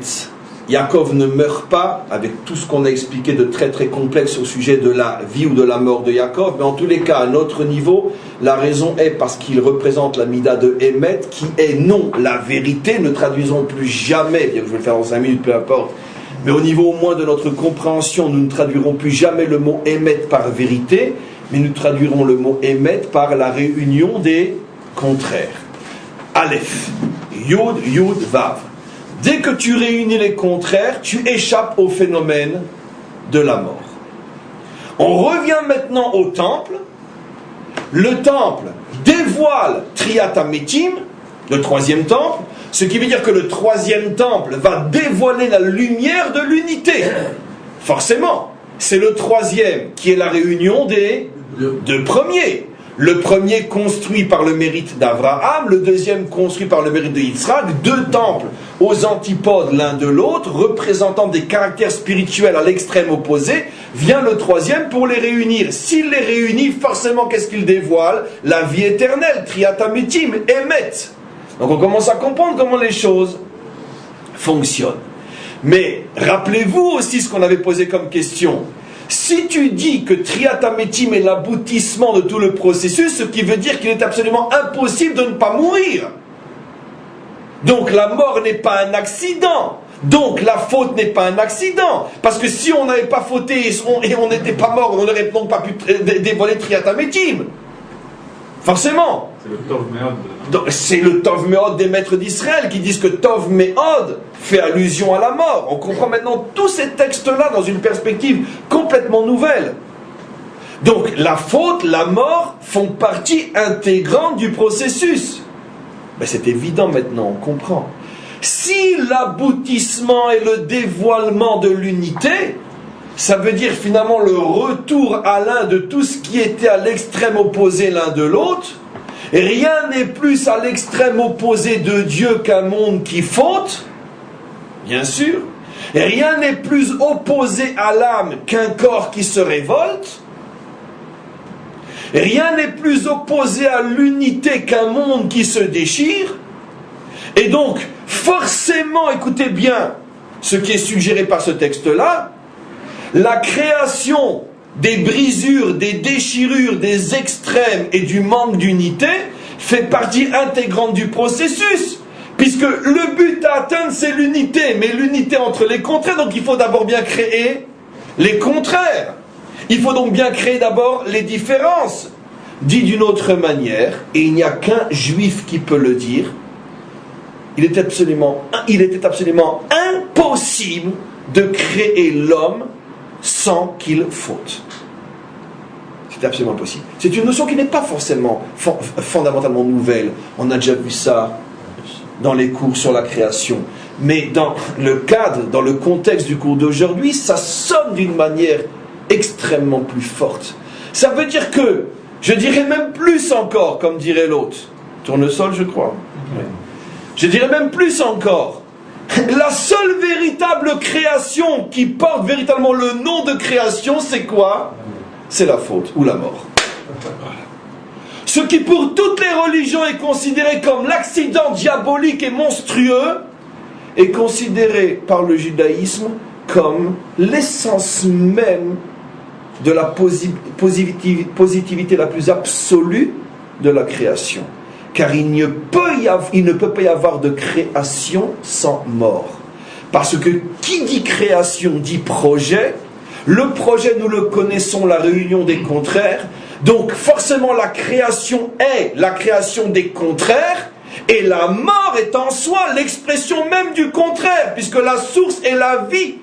Yaakov ne meurt pas, avec tout ce qu'on a expliqué de très très complexe au sujet de la vie ou de la mort de Yaakov, mais en tous les cas, à notre niveau, la raison est parce qu'il représente la Mida de Emet, qui est non la vérité. Ne traduisons plus jamais, bien que je vais le faire dans 5 minutes, peu importe, mais au niveau au moins de notre compréhension, nous ne traduirons plus jamais le mot Emet par vérité, mais nous traduirons le mot Emet par la réunion des contraires. Aleph, Yud, Yud, Vav. Dès que tu réunis les contraires, tu échappes au phénomène de la mort. On revient maintenant au temple. Le temple dévoile Triat HaMetim, le troisième temple, ce qui veut dire que le troisième temple va dévoiler la lumière de l'unité. Forcément, c'est le troisième qui est la réunion des deux premiers. Le premier construit par le mérite d'Abraham, le deuxième construit par le mérite de Yitzhak, deux temples aux antipodes l'un de l'autre, représentant des caractères spirituels à l'extrême opposé, vient le troisième pour les réunir. S'il les réunit, forcément, qu'est-ce qu'il dévoile? La vie éternelle, Triat HaMetim, Emet. Donc on commence à comprendre comment les choses fonctionnent. Mais rappelez-vous aussi ce qu'on avait posé comme question. Si tu dis que Triat HaMetim est l'aboutissement de tout le processus, ce qui veut dire qu'il est absolument impossible de ne pas mourir. Donc la mort n'est pas un accident. Donc la faute n'est pas un accident. Parce que si on n'avait pas fauté et on n'était pas mort, on n'aurait donc pas pu dévoiler Triat HaMetim. Forcément. C'est le Tov Meod. C'est le Tov Meod des maîtres d'Israël qui disent que Tov Meod fait allusion à la mort. On comprend maintenant tous ces textes-là dans une perspective complètement nouvelle. Donc la faute, la mort font partie intégrante du processus. Ben, c'est évident maintenant, on comprend. Si l'aboutissement est le dévoilement de l'unité, ça veut dire finalement le retour à l'un de tout ce qui était à l'extrême opposé l'un de l'autre. Rien n'est plus à l'extrême opposé de Dieu qu'un monde qui faute, bien sûr. Et rien n'est plus opposé à l'âme qu'un corps qui se révolte. Et rien n'est plus opposé à l'unité qu'un monde qui se déchire. Et donc, forcément, écoutez bien ce qui est suggéré par ce texte-là, la création des brisures, des déchirures, des extrêmes et du manque d'unité fait partie intégrante du processus. Puisque le but à atteindre, c'est l'unité, mais l'unité entre les contraires, donc il faut d'abord bien créer les contraires. Il faut donc bien créer d'abord les différences. Dit d'une autre manière, et il n'y a qu'un juif qui peut le dire, il était absolument impossible de créer l'homme sans qu'il faute. C'est absolument impossible. C'est une notion qui n'est pas forcément fondamentalement nouvelle. On a déjà vu ça dans les cours sur la création. Mais dans le cadre, dans le contexte du cours d'aujourd'hui, ça sonne d'une manière extrêmement plus forte. Ça veut dire que, je dirais même plus encore, comme dirait l'autre, Tournesol, je crois. Oui. Je dirais même plus encore. La seule véritable création qui porte véritablement le nom de création, c'est quoi? C'est la faute ou la mort. Voilà. Ce qui pour toutes les religions est considéré comme l'accident diabolique et monstrueux, est considéré par le judaïsme comme l'essence même de la positivité la plus absolue de la création. Car il ne peut pas y avoir de création sans mort. Parce que qui dit création dit projet. Le projet, nous le connaissons, la réunion des contraires. Donc forcément la création est la création des contraires. Et la mort est en soi l'expression même du contraire. Puisque la source est la vie.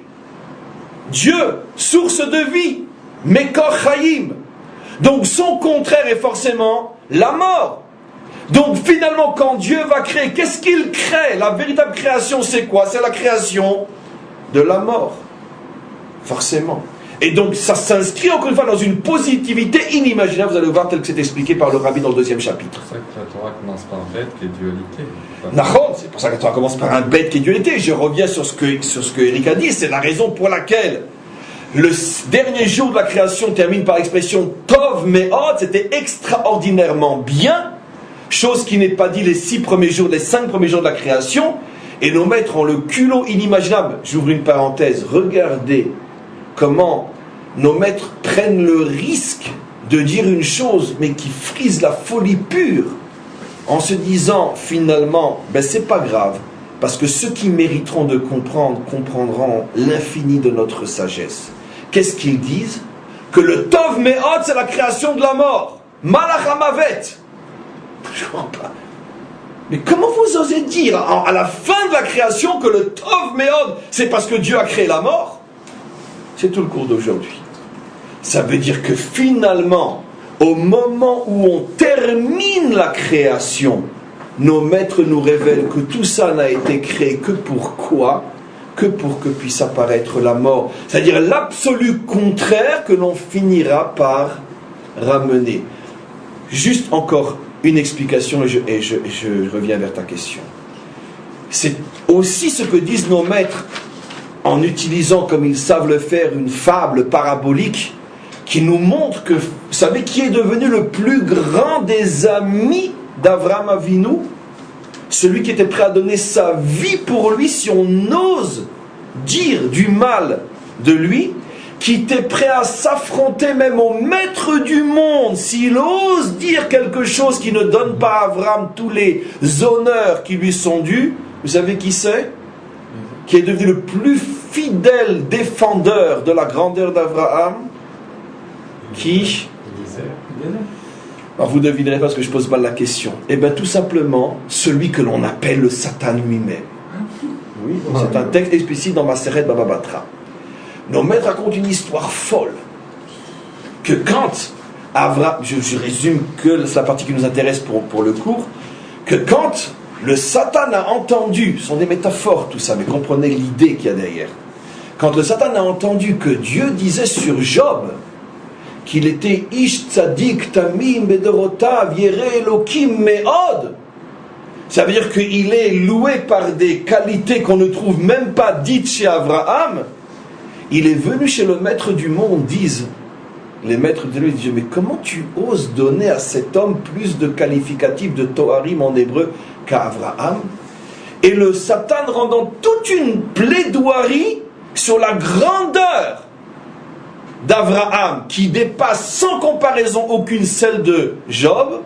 Dieu, source de vie. Mekor Chaim. Donc son contraire est forcément la mort. Donc finalement, quand Dieu va créer, qu'est-ce qu'il crée? La véritable création, c'est quoi? C'est la création de la mort. Forcément. Et donc ça s'inscrit encore une fois dans une positivité inimaginable. Vous allez voir tel que c'est expliqué par le rabbi dans le 2e chapitre. C'est pour ça que la Torah commence par un bête qui est dualité. Nahon, c'est pour ça que la Torah commence par un bête qui est dualité. Je reviens sur ce que Eric a dit. C'est la raison pour laquelle le dernier jour de la création termine par l'expression Tov Meod. C'était extraordinairement bien. Chose qui n'est pas dit les 5 premiers jours de la création. Et nos maîtres ont le culot inimaginable. J'ouvre une parenthèse. Regardez comment nos maîtres prennent le risque de dire une chose, mais qui frise la folie pure, en se disant finalement, c'est pas grave, parce que ceux qui mériteront de comprendre, comprendront l'infini de notre sagesse. Qu'est-ce qu'ils disent? Que le Tov Me'od, c'est la création de la mort. Malach HaMavet. Je comprends pas. Mais comment vous osez dire à la fin de la création que le Tov Me'od, c'est parce que Dieu a créé la mort? C'est tout le cours d'aujourd'hui. Ça veut dire que finalement, au moment où on termine la création, nos maîtres nous révèlent que tout ça n'a été créé que pour quoi? Que pour que puisse apparaître la mort. C'est-à-dire l'absolu contraire que l'on finira par ramener. Juste encore une explication et je reviens vers ta question. C'est aussi ce que disent nos maîtres en utilisant, comme ils savent le faire, une fable parabolique qui nous montre que, vous savez qui est devenu le plus grand des amis d'Avraham Avinu? Celui qui était prêt à donner sa vie pour lui, si on ose dire du mal de lui, qui était prêt à s'affronter même au maître du monde, s'il ose dire quelque chose qui ne donne pas à Avraham tous les honneurs qui lui sont dus. Vous savez qui c'est? Qui est devenu le plus fidèle défendeur de la grandeur d'Avraham? Qui? Alors vous devinerez parce que je pose mal la question. Eh bien tout simplement, celui que l'on appelle le Satan lui-même. Oui, c'est un texte explicite dans Maseret Baba Batra. Nos maîtres racontent une histoire folle. Que quand Avraham, je résume que c'est la partie qui nous intéresse pour le cours, que quand le Satan a entendu, ce sont des métaphores tout ça, mais comprenez l'idée qu'il y a derrière. Quand le Satan a entendu que Dieu disait sur Job qu'il était Ish Tzadik Tamim Bedorotav Yere Elokim Me'od, ça veut dire qu'il est loué par des qualités qu'on ne trouve même pas dites chez Abraham. Il est venu chez le maître du monde, disent les maîtres de lui, disent, mais comment tu oses donner à cet homme plus de qualificatifs de Toharim en hébreu qu'à Abraham? Et le Satan rendant toute une plaidoirie sur la grandeur d'Avraham, qui dépasse sans comparaison aucune celle de Job,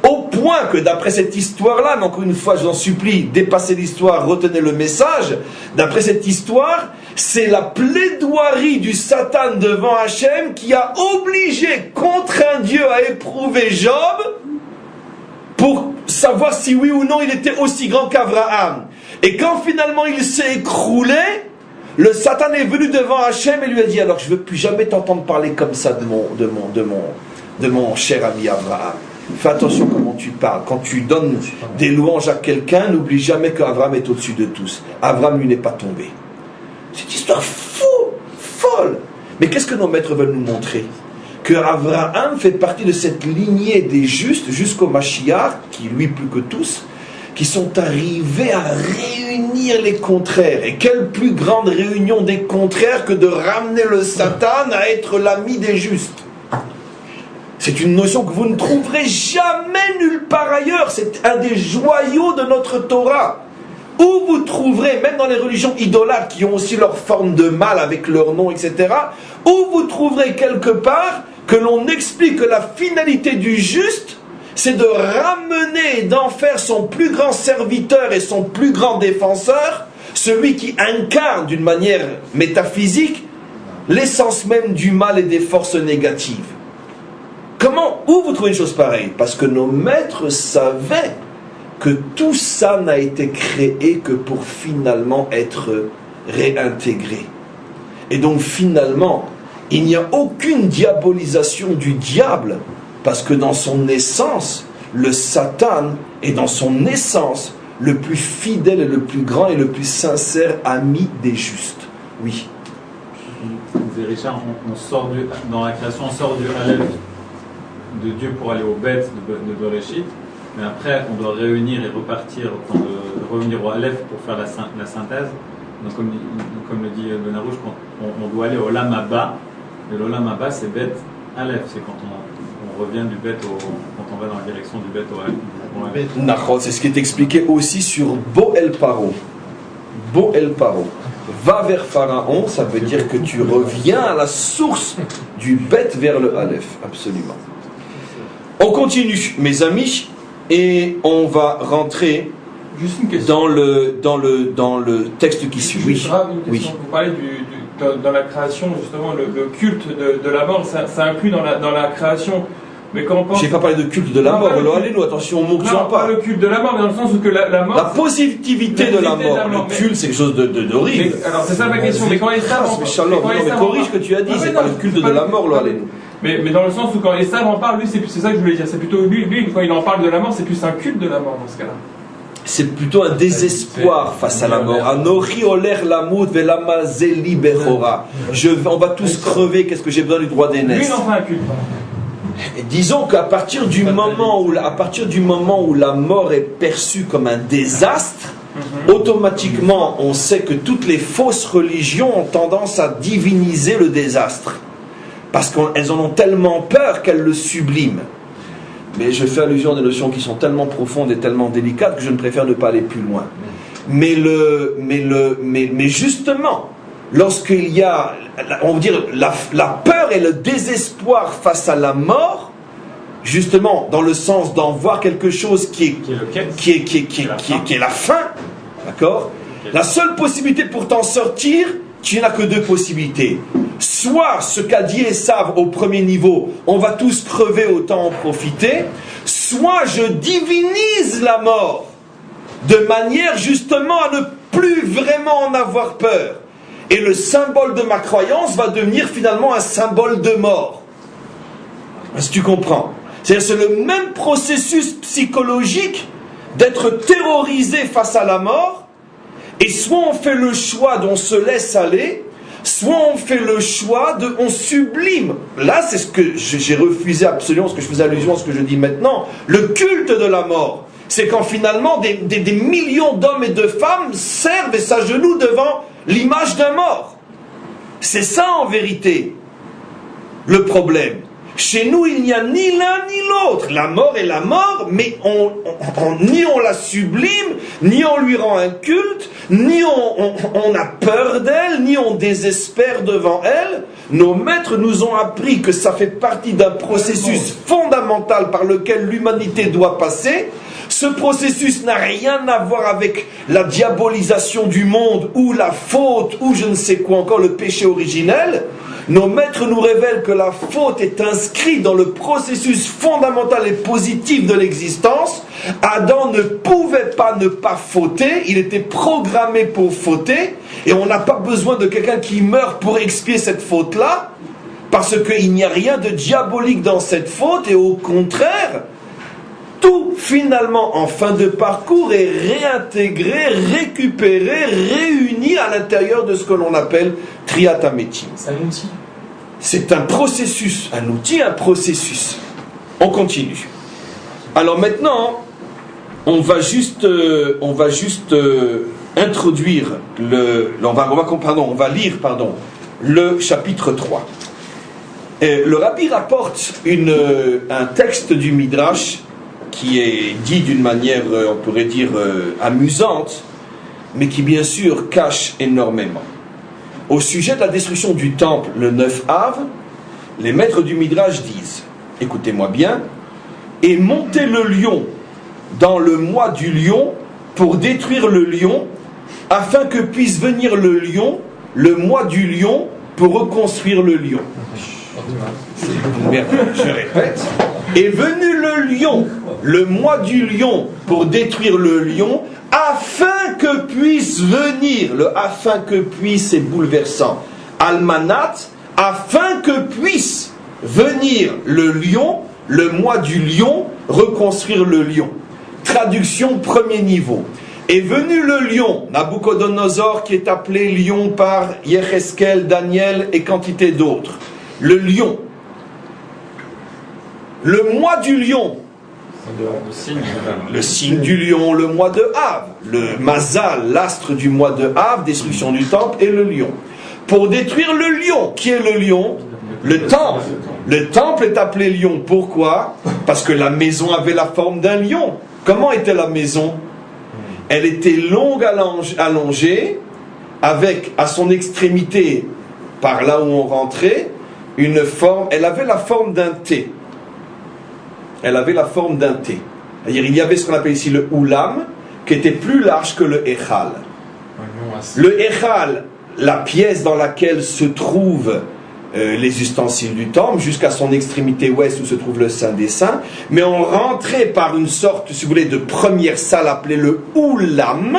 au point que d'après cette histoire-là, mais encore une fois je vous en supplie, dépassez l'histoire, retenez le message, d'après cette histoire, c'est la plaidoirie du Satan devant Hachem qui a obligé, contraint Dieu à éprouver Job pour savoir si oui ou non il était aussi grand qu'Avraham. Et quand finalement il s'est écroulé, le Satan est venu devant Hachem et lui a dit, alors je ne veux plus jamais t'entendre parler comme ça de mon cher ami Abraham. Fais attention comment tu parles. Quand tu donnes des louanges à quelqu'un, n'oublie jamais qu'Abraham est au-dessus de tous. Abraham lui n'est pas tombé. C'est une histoire folle. Mais qu'est-ce que nos maîtres veulent nous montrer? Que Abraham fait partie de cette lignée des justes jusqu'au Mashiach, qui lui plus que tous, qui sont arrivés à réunir les contraires. Et quelle plus grande réunion des contraires que de ramener le Satan à être l'ami des justes. C'est une notion que vous ne trouverez jamais nulle part ailleurs. C'est un des joyaux de notre Torah. Où vous trouverez, même dans les religions idolâtres qui ont aussi leur forme de mal avec leur nom, etc., où vous trouverez quelque part que l'on explique que la finalité du juste, c'est de ramener et d'en faire son plus grand serviteur et son plus grand défenseur, celui qui incarne d'une manière métaphysique l'essence même du mal et des forces négatives. Comment, où vous trouvez une chose pareille? Parce que nos maîtres savaient que tout ça n'a été créé que pour finalement être réintégré. Et donc finalement, il n'y a aucune diabolisation du diable, parce que dans son essence, le Satan est dans son essence le plus fidèle et le plus grand et le plus sincère ami des justes. Oui. Richard, on sort dans la création, on sort du Aleph de Dieu pour aller au Beth de Bereshit, mais après on doit réunir et repartir, revenir au Aleph pour faire la synthèse. Donc comme le dit Benarouche, on doit aller au Olam Haba, et l'Olam Haba c'est Beth Aleph, c'est quand on revient du Beth quand on va dans la direction du Beth au Aleph. C'est ce qui est expliqué aussi sur Boel Paro. Bo el Paro. Va vers Pharaon, ça veut dire que tu reviens à la source du Bet vers le Aleph, absolument. On continue, mes amis, et on va rentrer dans le texte qui suit. Oui. Oui. Vous parlez dans la création, justement, le culte de la mort, ça inclut dans la création. Mais quand on pense... J'ai pas parlé de culte de la mort, allez-nous, attention au mot que j'en parle. Pas le culte de la mort, mais dans le sens où que la mort... La positivité de la mort, le culte, c'est quelque chose d'horrible. Alors c'est ça ma question, mais quand les sages... Mais corrige ce que tu as dit, c'est pas le culte de la mort, allez-nous. Mais dans le sens où quand les sages en parlent, lui, c'est ça que je voulais dire, c'est plutôt lui, une fois il en parle de la mort, c'est plus un culte de la mort dans ce cas-là. C'est plutôt un désespoir face à la mort. Anochi oler lamout velamazeli bechora. On va tous crever, qu'est-ce que j'ai besoin du droit d'aînesse? Lui, il en fait un culte. Et disons qu'à partir du moment où la mort est perçue comme un désastre, automatiquement on sait que toutes les fausses religions ont tendance à diviniser le désastre. Parce qu'elles en ont tellement peur qu'elles le subliment. Mais je fais allusion à des notions qui sont tellement profondes et tellement délicates que je ne préfère ne pas aller plus loin. Mais justement, lorsqu'il y a, on va dire, la peur et le désespoir face à la mort, justement, dans le sens d'en voir quelque chose qui est la fin, d'accord? La seule possibilité pour t'en sortir, tu n'as que deux possibilités. Soit ce qu'a dit Esav au premier niveau, on va tous crever, autant en profiter. Soit je divinise la mort, de manière justement à ne plus vraiment en avoir peur. Et le symbole de ma croyance va devenir finalement un symbole de mort. Est-ce que tu comprends? C'est le même processus psychologique d'être terrorisé face à la mort. Et soit on fait le choix d'on se laisse aller, soit on fait le choix on sublime. Là, c'est ce que j'ai refusé absolument, ce que je faisais allusion à ce que je dis maintenant. Le culte de la mort. C'est quand finalement des millions d'hommes et de femmes servent et s'agenouillent devant l'image d'un mort. C'est ça en vérité le problème. Chez nous, il n'y a ni l'un ni l'autre. La mort est la mort, mais ni on la sublime, ni on lui rend un culte, ni on a peur d'elle, ni on désespère devant elle. Nos maîtres nous ont appris que ça fait partie d'un processus fondamental par lequel l'humanité doit passer. Ce processus n'a rien à voir avec la diabolisation du monde, ou la faute, ou je ne sais quoi encore, le péché originel. Nos maîtres nous révèlent que la faute est inscrite dans le processus fondamental et positif de l'existence. Adam ne pouvait pas ne pas fauter, il était programmé pour fauter, et on n'a pas besoin de quelqu'un qui meurt pour expier cette faute-là, parce qu'il n'y a rien de diabolique dans cette faute, et au contraire, tout finalement en fin de parcours est réintégré, récupéré, réuni à l'intérieur de ce que l'on appelle Triat HaMetim. C'est un outil. C'est un processus, un outil, un processus. On continue. Alors maintenant, on va juste introduire on va lire le chapitre 3. Le Rabbi rapporte un texte du Midrash qui est dit d'une manière, on pourrait dire, amusante, mais qui bien sûr cache énormément. Au sujet de la destruction du temple, le 9 Av, les maîtres du Midrash disent, écoutez-moi bien, et montez le lion dans le mois du lion pour détruire le lion, afin que puisse venir le lion, le mois du lion, pour reconstruire le lion. Je répète, est venu le lion, le mois du lion, pour détruire le lion, afin que puisse venir, le afin que puisse est bouleversant, Almanat, afin que puisse venir le lion, le mois du lion, reconstruire le lion. Traduction premier niveau. Est venu le lion, Nabucodonosor, qui est appelé lion par Yecheskel, Daniel et quantité d'autres. Le lion. Le mois du lion. Le signe du lion, le mois de Av. Le Mazal, l'astre du mois de Av, destruction du temple, et le lion. Pour détruire le lion. Qui est le lion? Le temple. Le temple est appelé lion. Pourquoi? Parce que la maison avait la forme d'un lion. Comment était la maison? Elle était longue allongée, avec à son extrémité, par là où on rentrait, une forme, elle avait la forme d'un T. Elle avait la forme d'un T. C'est-à-dire, il y avait ce qu'on appelle ici le Oulam, qui était plus large que le Echal. Le Echal, la pièce dans laquelle se trouvent les ustensiles du temple, jusqu'à son extrémité ouest où se trouve le Saint des Saints, mais on rentrait par une sorte, si vous voulez, de première salle appelée le Oulam,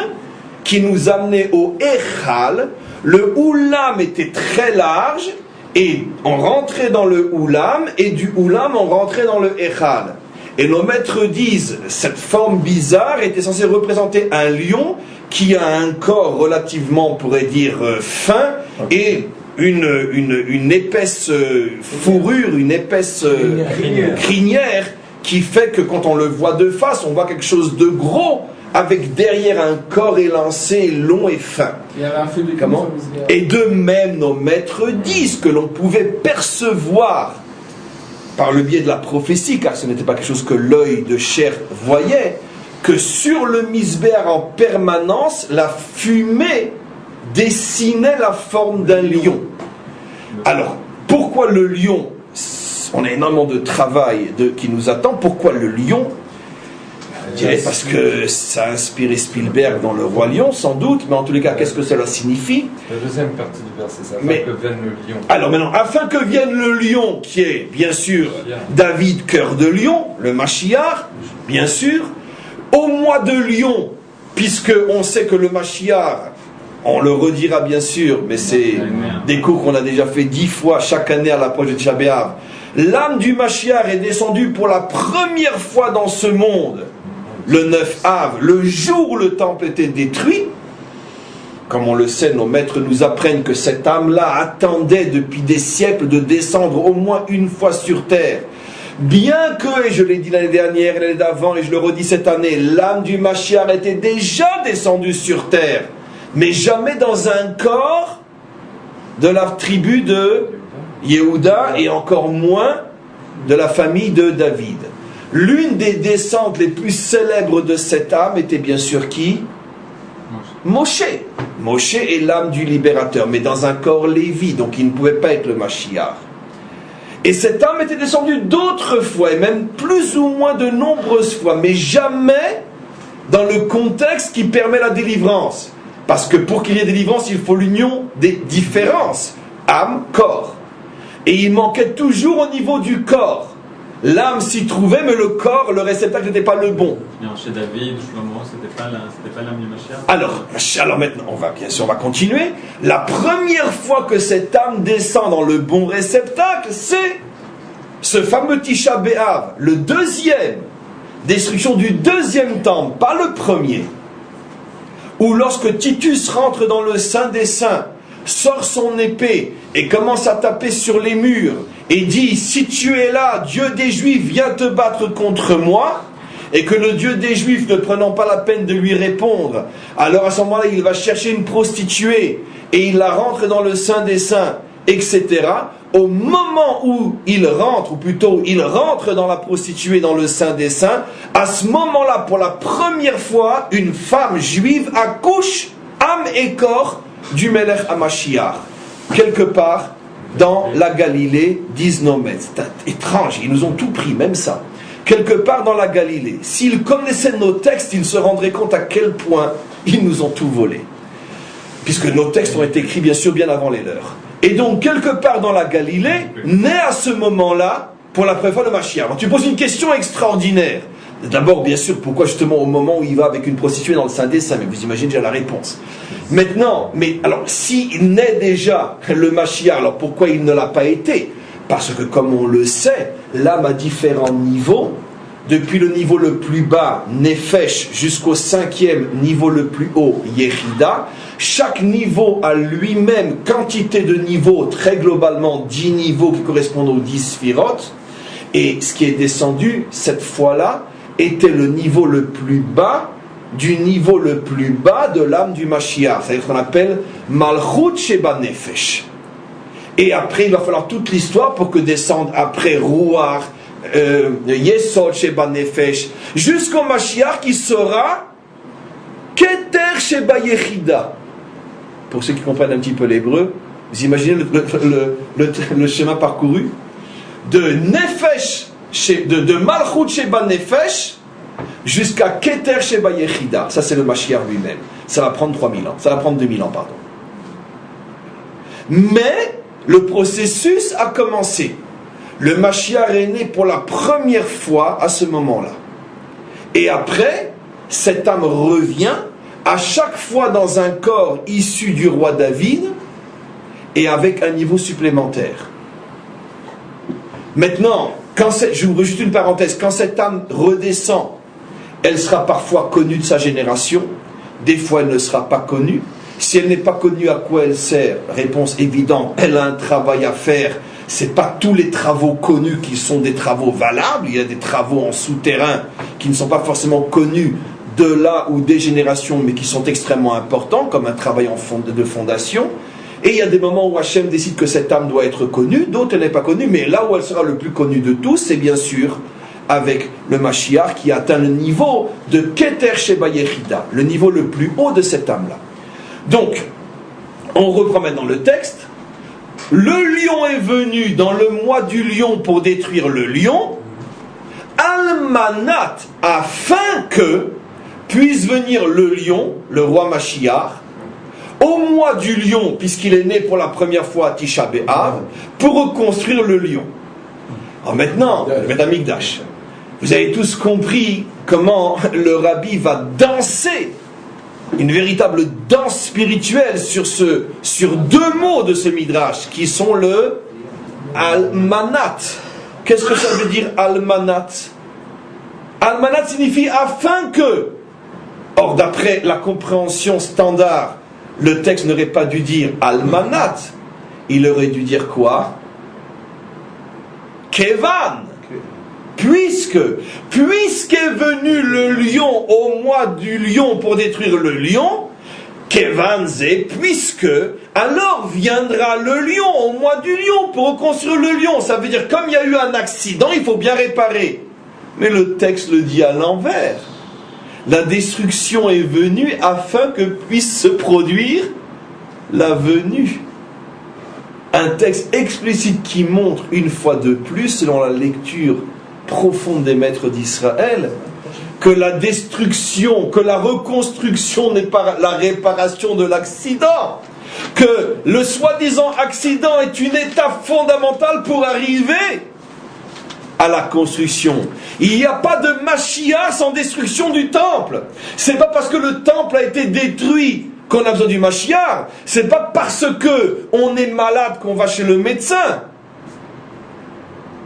qui nous amenait au Echal. Le Oulam était très large, et on rentrait dans le Oulam, et du Oulam on rentrait dans le Echal. Et nos maîtres disent, cette forme bizarre était censée représenter un lion qui a un corps relativement, on pourrait dire, fin, et une épaisse fourrure, une épaisse crinière, qui fait que quand on le voit de face, on voit quelque chose de gros, avec derrière un corps élancé, long et fin. Il y avait un feu de Comment ? Et de même, nos maîtres disent que l'on pouvait percevoir, par le biais de la prophétie, car ce n'était pas quelque chose que l'œil de chair voyait, que sur le misbéar en permanence, la fumée dessinait la forme d'un lion. Alors, pourquoi le lion ? On a énormément de travail qui nous attend. Pourquoi le lion ? Je dirais parce que ça a inspiré Spielberg dans Le Roi Lion, sans doute, mais en tous les cas, qu'est-ce que cela signifie ? La deuxième partie du verset, c'est Mais- afin que vienne le lion. Alors maintenant, afin que vienne le lion, qui est bien sûr David, cœur de lion, le Mashiach, bien sûr, au mois de lion, puisque on sait que le Mashiach, on le redira bien sûr, mais c'est des cours qu'on a déjà fait 10 fois chaque année à l'approche de Tisha B'Av. L'âme du Mashiach est descendue pour la première fois dans ce monde, le 9 Av, le jour où le temple était détruit. Comme on le sait, nos maîtres nous apprennent que cette âme-là attendait depuis des siècles de descendre au moins une fois sur terre. Bien que, et je l'ai dit l'année dernière, l'année d'avant, et je le redis cette année, l'âme du Mashiach était déjà descendue sur terre, mais jamais dans un corps de la tribu de Yehuda, et encore moins de la famille de David. L'une des descentes les plus célèbres de cette âme était bien sûr qui ? Moshe. Moshe est l'âme du libérateur, mais dans un corps Lévi, donc il ne pouvait pas être le Mashiach. Et cette âme était descendue d'autres fois, et même plus ou moins de nombreuses fois, mais jamais dans le contexte qui permet la délivrance. Parce que pour qu'il y ait délivrance, il faut l'union des différences. Âme, corps. Et il manquait toujours au niveau du corps. L'âme s'y trouvait, mais le corps, le réceptacle n'était pas le bon. Et chez David, Shlomo, c'était pas l'âme du Mashiach. Alors maintenant, on va continuer. La première fois que cette âme descend dans le bon réceptacle, c'est ce fameux Tisha B'Av, le deuxième, destruction du deuxième temple, pas le premier. Où lorsque Titus rentre dans le Saint des Saints, sort son épée et commence à taper sur les murs et dit, si tu es là, Dieu des Juifs, viens te battre contre moi, et que le Dieu des Juifs, ne prenant pas la peine de lui répondre, alors à ce moment-là, il va chercher une prostituée et il la rentre dans le Saint des Saints, etc. Au moment où il rentre, ou plutôt il rentre dans la prostituée dans le Saint des Saints, à ce moment-là, pour la première fois, une femme juive accouche, âme et corps, du Melech HaMashiach, quelque part dans la Galilée, disent nos maîtres. C'est étrange, ils nous ont tout pris, même ça. Quelque part dans la Galilée. S'ils connaissaient nos textes, ils se rendraient compte à quel point ils nous ont tout volé. Puisque nos textes ont été écrits, bien sûr, bien avant les leurs. Et donc, quelque part dans la Galilée, naît à ce moment-là, pour la première fois, le Mashiach. Alors, tu poses une question extraordinaire. D'abord, bien sûr, pourquoi justement au moment où il va avec une prostituée dans le Saint des Saints, mais vous imaginez déjà la réponse. Maintenant, mais alors, s'il naît déjà le Mashiach, alors pourquoi il ne l'a pas été ? Parce que, comme on le sait, l'âme a différents niveaux, depuis le niveau le plus bas, Nefesh, jusqu'au 5e niveau le plus haut, Yechida. Chaque niveau a lui-même quantité de niveaux, très globalement 10 niveaux qui correspondent aux 10 sphirotes. Et ce qui est descendu, cette fois-là, était le niveau le plus bas du niveau le plus bas de l'âme du Mashiach, c'est-à-dire ce qu'on appelle Malchut Sheba Nefesh. Et après, il va falloir toute l'histoire pour que descende après Ruach, Yesod Sheba Nefesh, jusqu'au Mashiach qui sera Keter Sheba Yechida. Pour ceux qui comprennent un petit peu l'hébreu, vous imaginez le chemin parcouru de Nefesh, de Malchut Sheba Nefesh jusqu'à Keter Sheba Yechida. Ça, c'est le Mashiach lui-même. Ça va prendre 3000 ans. Ça va prendre 2000 ans, pardon. Mais le processus a commencé. Le Mashiach est né pour la première fois à ce moment-là. Et après, cette âme revient à chaque fois dans un corps issu du roi David et avec un niveau supplémentaire. Maintenant, j'ouvre juste une parenthèse, quand cette âme redescend, elle sera parfois connue de sa génération, des fois elle ne sera pas connue. Si elle n'est pas connue, à quoi elle sert? Réponse évidente, elle a un travail à faire. Ce n'est pas tous les travaux connus qui sont des travaux valables, il y a des travaux en souterrain qui ne sont pas forcément connus de là ou des générations, mais qui sont extrêmement importants, comme un travail de fondation. Et il y a des moments où Hachem décide que cette âme doit être connue, d'autres elle n'est pas connue, mais là où elle sera le plus connue de tous, c'est bien sûr avec le Mashiach qui atteint le niveau de Keter Sheba Yechida, le niveau le plus haut de cette âme-là. Donc, on reprend maintenant le texte. Le lion est venu dans le mois du lion pour détruire le lion, Almanat, afin que puisse venir le lion, le roi Mashiach, au mois du lion, puisqu'il est né pour la première fois à Tisha B'Av, pour reconstruire le lion. Alors maintenant, le Beth Amikdash, vous avez tous compris comment le rabbi va danser, une véritable danse spirituelle sur deux mots de ce midrash, qui sont le Almanat. Qu'est-ce que ça veut dire Almanat? Almanat signifie afin que. Or, d'après la compréhension standard, le texte n'aurait pas dû dire Almanat, il aurait dû dire quoi? Kevan. Puisqu'est venu le lion au mois du lion pour détruire le lion, Kevan zé, puisque, alors viendra le lion au mois du lion pour reconstruire le lion. Ça veut dire, comme il y a eu un accident, il faut bien réparer. Mais le texte le dit à l'envers. La destruction est venue afin que puisse se produire la venue. Un texte explicite qui montre une fois de plus, selon la lecture profonde des maîtres d'Israël, que la destruction, que la reconstruction n'est pas la réparation de l'accident, que le soi-disant accident est une étape fondamentale pour arriver à la construction. Il n'y a pas de Mashiach sans destruction du temple. C'est pas parce que le temple a été détruit qu'on a besoin du Mashiach. C'est pas parce que on est malade qu'on va chez le médecin.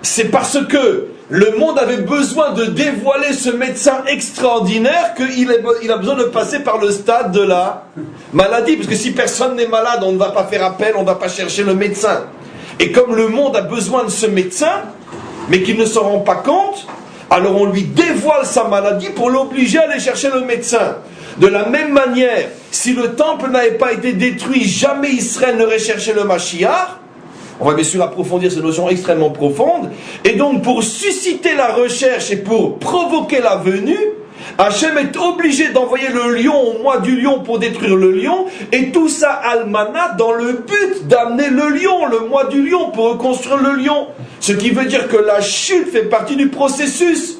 C'est parce que le monde avait besoin de dévoiler ce médecin extraordinaire qu'il a besoin de passer par le stade de la maladie. Parce que si personne n'est malade, on ne va pas faire appel, on ne va pas chercher le médecin. Et comme le monde a besoin de ce médecin, mais qu'il ne s'en rend pas compte, alors on lui dévoile sa maladie pour l'obliger à aller chercher le médecin. De la même manière, si le temple n'avait pas été détruit, jamais Israël n'aurait cherché le Mashiach. On va bien sûr approfondir ces notions extrêmement profondes. Et donc, pour susciter la recherche et pour provoquer la venue, Hachem est obligé d'envoyer le lion au mois du lion pour détruire le lion. Et tout ça, Almanat, dans le but d'amener le lion, le mois du lion, pour reconstruire le lion. Ce qui veut dire que la chute fait partie du processus.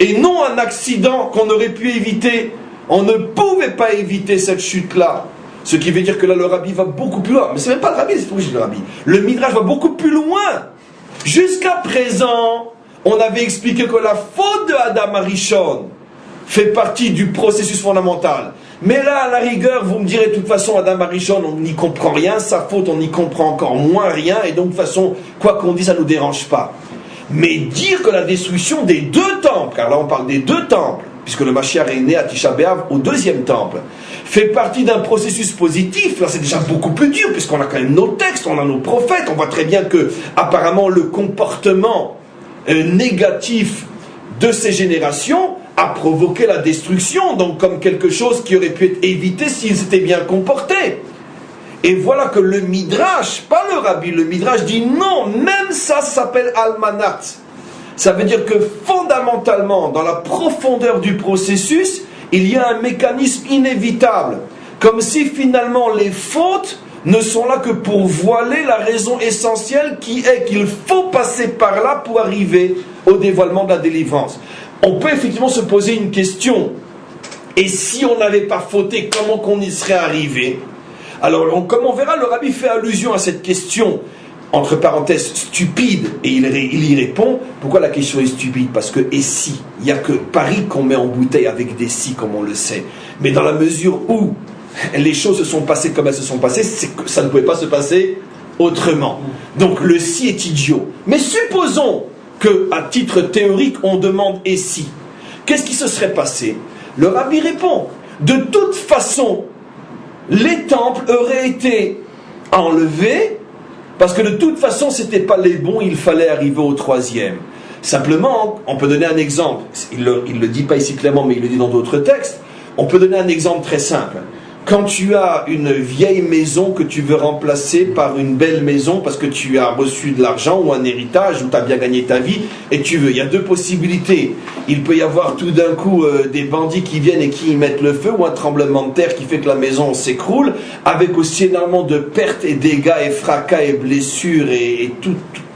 Et non un accident qu'on aurait pu éviter. On ne pouvait pas éviter cette chute-là. Ce qui veut dire que là, le rabbi va beaucoup plus loin. Mais c'est même pas le rabbi, c'est le rabbi. Le midrash va beaucoup plus loin. Jusqu'à présent, on avait expliqué que la faute de Adam Arishon fait partie du processus fondamental. Mais là, à la rigueur, vous me direz, de toute façon, Adam Arishon, on n'y comprend rien. Sa faute, on n'y comprend encore moins rien. Et donc, de toute façon, quoi qu'on dise, ça ne nous dérange pas. Mais dire que la destruction des deux temples, car là, on parle des deux temples, puisque le Mashiach est né à Tisha B'Av au deuxième temple, fait partie d'un processus positif. Là, c'est déjà beaucoup plus dur, puisqu'on a quand même nos textes, on a nos prophètes. On voit très bien que, apparemment, le comportement négatif de ces générations a provoqué la destruction, donc comme quelque chose qui aurait pu être évité s'ils s'étaient bien comportés. Et voilà que le Midrash, pas le Rabbi, le Midrash dit non, même ça s'appelle Almanat. Ça veut dire que fondamentalement, dans la profondeur du processus, il y a un mécanisme inévitable, comme si finalement les fautes ne sont là que pour voiler la raison essentielle qui est qu'il faut passer par là pour arriver au dévoilement de la délivrance. On peut effectivement se poser une question, et si on n'avait pas fauté, comment qu'on y serait arrivé? Alors, comme on verra, le rabbi fait allusion à cette question, entre parenthèses, stupide, et il y répond. Pourquoi la question est stupide? Parce que, et si? Il n'y a que Paris qu'on met en bouteille avec des si, comme on le sait. Mais dans la mesure où les choses se sont passées comme elles se sont passées, c'est que ça ne pouvait pas se passer autrement. Donc, le si est idiot. Mais supposons qu'à titre théorique, on demande et si? Qu'est-ce qui se serait passé? Le rabbi répond, de toute façon, les temples auraient été enlevés, parce que de toute façon, ce n'était pas les bons, il fallait arriver au troisième. Simplement, on peut donner un exemple. Il ne le dit pas ici clairement, mais il le dit dans d'autres textes. On peut donner un exemple très simple. Quand tu as une vieille maison que tu veux remplacer par une belle maison parce que tu as reçu de l'argent ou un héritage ou tu as bien gagné ta vie et tu veux, il y a deux possibilités. Il peut y avoir tout d'un coup des bandits qui viennent et qui y mettent le feu, ou un tremblement de terre qui fait que la maison s'écroule, avec aussi énormément de pertes et dégâts et fracas et blessures et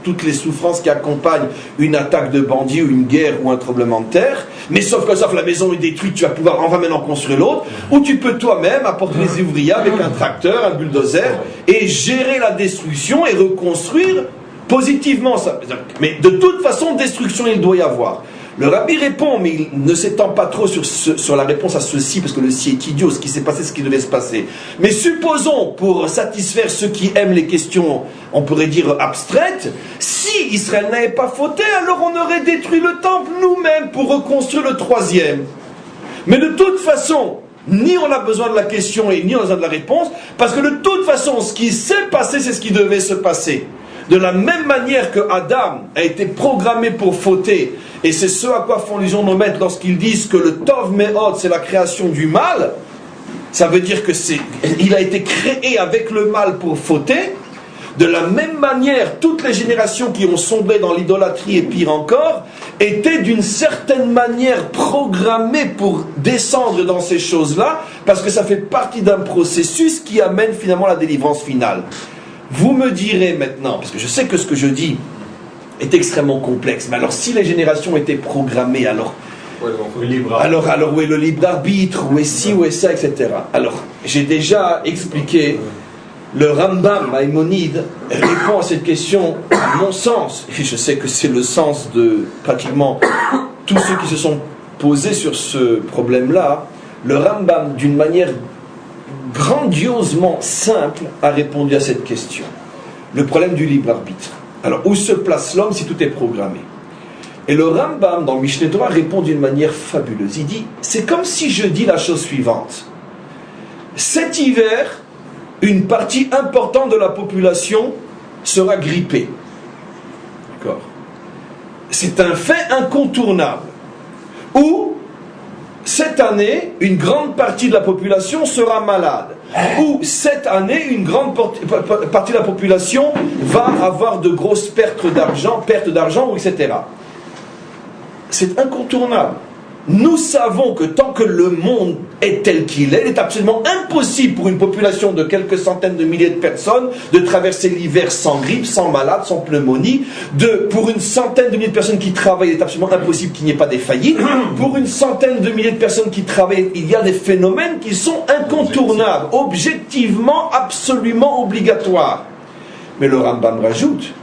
toutes les souffrances qui accompagnent une attaque de bandits ou une guerre ou un tremblement de terre. Mais sauf que la maison est détruite, tu vas pouvoir enfin maintenant construire l'autre, ou tu peux toi-même apporter les ouvriers avec un tracteur, un bulldozer, et gérer la destruction et reconstruire positivement ça. Mais de toute façon, destruction il doit y avoir. Le rabbi répond, mais il ne s'étend pas trop sur la réponse à ceci, parce que le si est idiot, ce qui s'est passé, ce qui devait se passer. Mais supposons, pour satisfaire ceux qui aiment les questions, on pourrait dire abstraites, si Israël n'avait pas fauté, alors on aurait détruit le temple nous-mêmes pour reconstruire le troisième. Mais de toute façon, ni on a besoin de la question et ni on a besoin de la réponse, parce que de toute façon, ce qui s'est passé, c'est ce qui devait se passer. De la même manière que Adam a été programmé pour fauter, et c'est ce à quoi font allusion nos maîtres lorsqu'ils disent que le Tov Me'od, c'est la création du mal, ça veut dire que il a été créé avec le mal pour fauter. De la même manière, toutes les générations qui ont sombré dans l'idolâtrie et pire encore, étaient d'une certaine manière programmées pour descendre dans ces choses-là, parce que ça fait partie d'un processus qui amène finalement la délivrance finale. Vous me direz maintenant, parce que je sais que ce que je dis est extrêmement complexe, mais alors si les générations étaient programmées, alors où est le libre arbitre, où est ci, où est ça, etc. Alors, j'ai déjà expliqué, le Rambam Maïmonide répond à cette question, à mon sens, et je sais que c'est le sens de pratiquement tous ceux qui se sont posés sur ce problème-là. Le Rambam, d'une manière grandiosement simple, a répondu à cette question. Le problème du libre arbitre. Alors, où se place l'homme si tout est programmé? Et le Rambam, dans Mishneh Torah, répond d'une manière fabuleuse. Il dit, c'est comme si je dis la chose suivante. Cet hiver, une partie importante de la population sera grippée. D'accord? C'est un fait incontournable. Ou, cette année, une grande partie de la population sera malade. Ou cette année, une grande partie de la population va avoir de grosses pertes d'argent, etc. C'est incontournable. Nous savons que tant que le monde est tel qu'il est, il est absolument impossible pour une population de quelques centaines de milliers de personnes de traverser l'hiver sans grippe, sans malade, sans pneumonie. Pour une centaine de milliers de personnes qui travaillent, il est absolument impossible qu'il n'y ait pas des faillites. Pour une centaine de milliers de personnes qui travaillent, il y a des phénomènes qui sont incontournables, objectivement, absolument obligatoires. Mais le Rambam rajoute,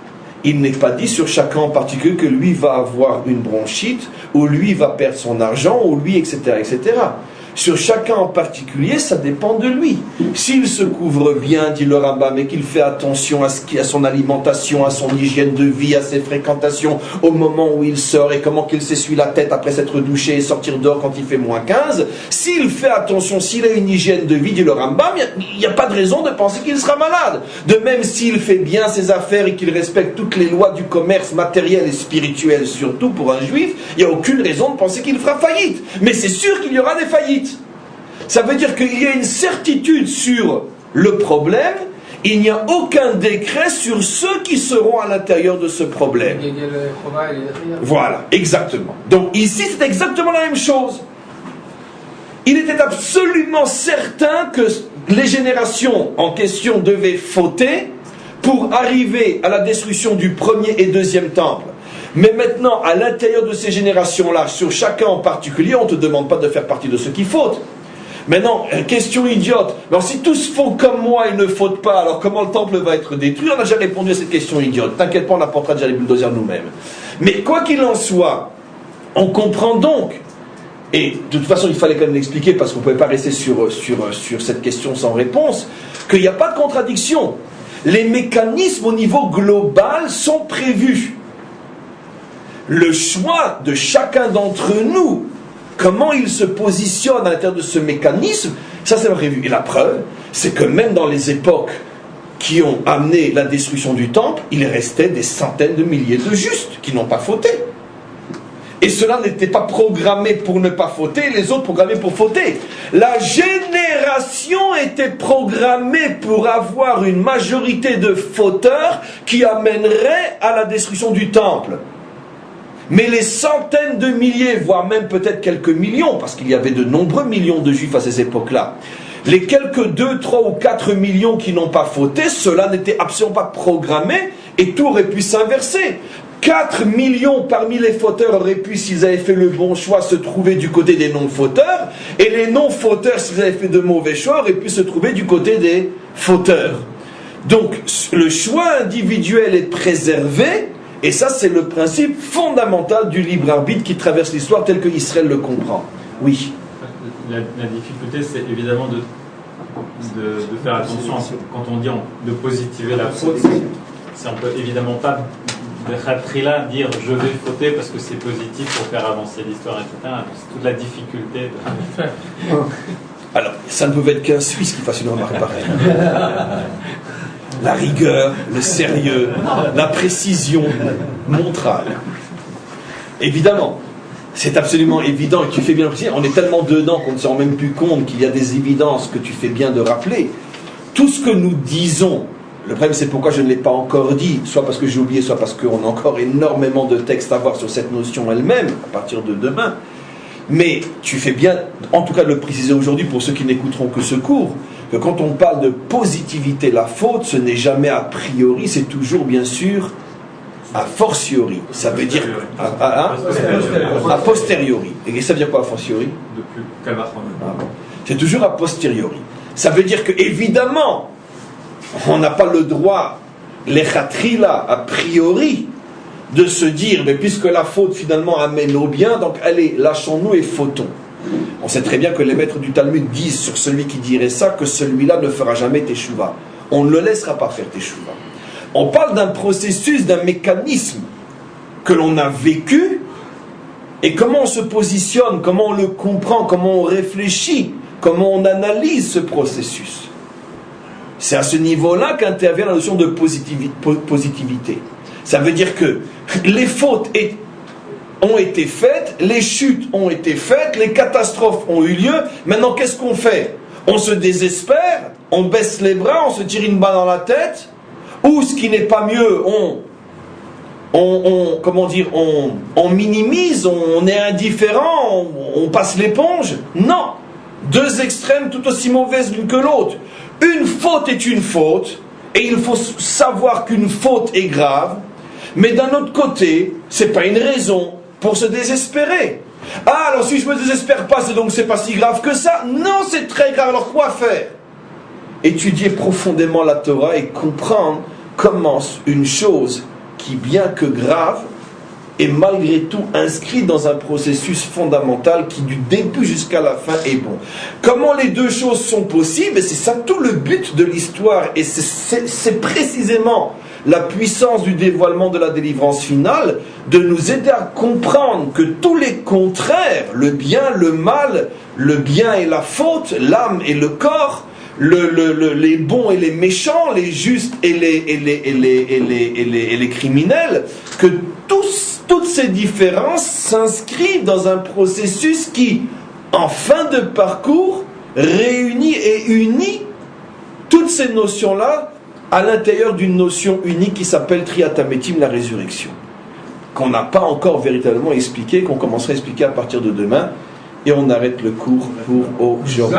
il n'est pas dit sur chacun en particulier que lui va avoir une bronchite, ou lui va perdre son argent, ou lui, etc., etc. Sur chacun en particulier, ça dépend de lui. S'il se couvre bien, dit le Rambam, et qu'il fait attention à son alimentation, à son hygiène de vie, à ses fréquentations, au moment où il sort, et comment qu'il s'essuie la tête après s'être douché et sortir dehors quand il fait moins 15, s'il fait attention, s'il a une hygiène de vie, dit le Rambam, il n'y a pas de raison de penser qu'il sera malade. De même, s'il fait bien ses affaires et qu'il respecte toutes les lois du commerce matériel et spirituel, surtout pour un juif, il n'y a aucune raison de penser qu'il fera faillite. Mais c'est sûr qu'il y aura des faillites. Ça veut dire qu'il y a une certitude sur le problème, il n'y a aucun décret sur ceux qui seront à l'intérieur de ce problème. Voilà, exactement. Donc ici, c'est exactement la même chose. Il était absolument certain que les générations en question devaient fauter pour arriver à la destruction du premier et deuxième temple. Mais maintenant, à l'intérieur de ces générations-là, sur chacun en particulier, on ne te demande pas de faire partie de ceux qui fautent. Maintenant, question idiote. Alors si tous font comme moi et ne fautent pas, alors comment le temple va être détruit? On a déjà répondu à cette question idiote. T'inquiète pas, on apportera déjà les bulldozers nous-mêmes. Mais quoi qu'il en soit, on comprend donc, et de toute façon il fallait quand même l'expliquer parce qu'on ne pouvait pas rester sur cette question sans réponse, qu'il n'y a pas de contradiction. Les mécanismes au niveau global sont prévus. Le choix de chacun d'entre nous, comment il se positionne à l'intérieur de ce mécanisme, ça c'est prévu. Et la preuve, c'est que même dans les époques qui ont amené la destruction du temple, il restait des centaines de milliers de justes qui n'ont pas fauté. Et cela n'était pas programmé pour ne pas fauter, les autres programmés pour fauter. La génération était programmée pour avoir une majorité de fauteurs qui amènerait à la destruction du temple. Mais les centaines de milliers, voire même peut-être quelques millions, parce qu'il y avait de nombreux millions de juifs à ces époques-là, les quelques 2, 3 ou 4 millions qui n'ont pas fauté, cela n'était absolument pas programmé et tout aurait pu s'inverser. 4 millions parmi les fauteurs auraient pu, s'ils avaient fait le bon choix, se trouver du côté des non-fauteurs, et les non-fauteurs, s'ils avaient fait de mauvais choix, auraient pu se trouver du côté des fauteurs. Donc, le choix individuel est préservé, et ça, c'est le principe fondamental du libre arbitre qui traverse l'histoire tel que Israël le comprend. Oui. La difficulté, c'est évidemment de faire attention quand on dit de positiver la faute. On ne peut évidemment pas de khatrila dire je vais fauter parce que c'est positif pour faire avancer l'histoire, etc. C'est toute la difficulté de... Alors, ça ne pouvait être qu'un Suisse qui fasse une remarque pareille. La rigueur, le sérieux, la précision montrale. Évidemment, c'est absolument évident et tu fais bien le préciser. On est tellement dedans qu'on ne se rend même plus compte qu'il y a des évidences que tu fais bien de rappeler. Tout ce que nous disons, le problème c'est pourquoi je ne l'ai pas encore dit, soit parce que j'ai oublié, soit parce qu'on a encore énormément de textes à voir sur cette notion elle-même, à partir de demain. Mais tu fais bien, en tout cas de le préciser aujourd'hui pour ceux qui n'écouteront que ce cours, que quand on parle de positivité, la faute, ce n'est jamais a priori, c'est toujours bien sûr a fortiori. Ça veut dire a posteriori. Et ça veut dire quoi a fortiori? C'est toujours a posteriori. Ça veut dire que évidemment, on n'a pas le droit, les khatrila, a priori, de se dire, mais puisque la faute finalement amène au bien, donc allez, lâchons-nous et fautons. On sait très bien que les maîtres du Talmud disent sur celui qui dirait ça que celui-là ne fera jamais teshuva. On ne le laissera pas faire teshuva. On parle d'un processus, d'un mécanisme que l'on a vécu et comment on se positionne, comment on le comprend, comment on réfléchit, comment on analyse ce processus. C'est à ce niveau-là qu'intervient la notion de positivité. Ça veut dire que les fautes ont été faites, les chutes ont été faites, les catastrophes ont eu lieu. Maintenant, qu'est-ce qu'on fait? On se désespère, on baisse les bras, on se tire une balle dans la tête, ou ce qui n'est pas mieux, on minimise, on est indifférent, on passe l'éponge. Non, deux extrêmes tout aussi mauvaises l'une que l'autre. Une faute est une faute, et il faut savoir qu'une faute est grave, mais d'un autre côté, c'est pas une raison pour se désespérer. Ah, alors si je me désespère pas, c'est donc c'est pas si grave que ça. Non, c'est très grave, alors quoi faire? Étudier profondément la Torah et comprendre comment une chose qui, bien que grave, est malgré tout inscrite dans un processus fondamental qui, du début jusqu'à la fin, est bon. Comment les deux choses sont possibles? Et c'est ça tout le but de l'histoire, et c'est précisément la puissance du dévoilement de la délivrance finale, de nous aider à comprendre que tous les contraires, le bien, le mal, le bien et la faute, l'âme et le corps, les bons et les méchants, les justes et les criminels, que toutes ces différences s'inscrivent dans un processus qui, en fin de parcours, réunit et unit toutes ces notions-là à l'intérieur d'une notion unique qui s'appelle Triatametim, la résurrection, qu'on n'a pas encore véritablement expliqué, qu'on commencera à expliquer à partir de demain, et on arrête le cours pour aujourd'hui.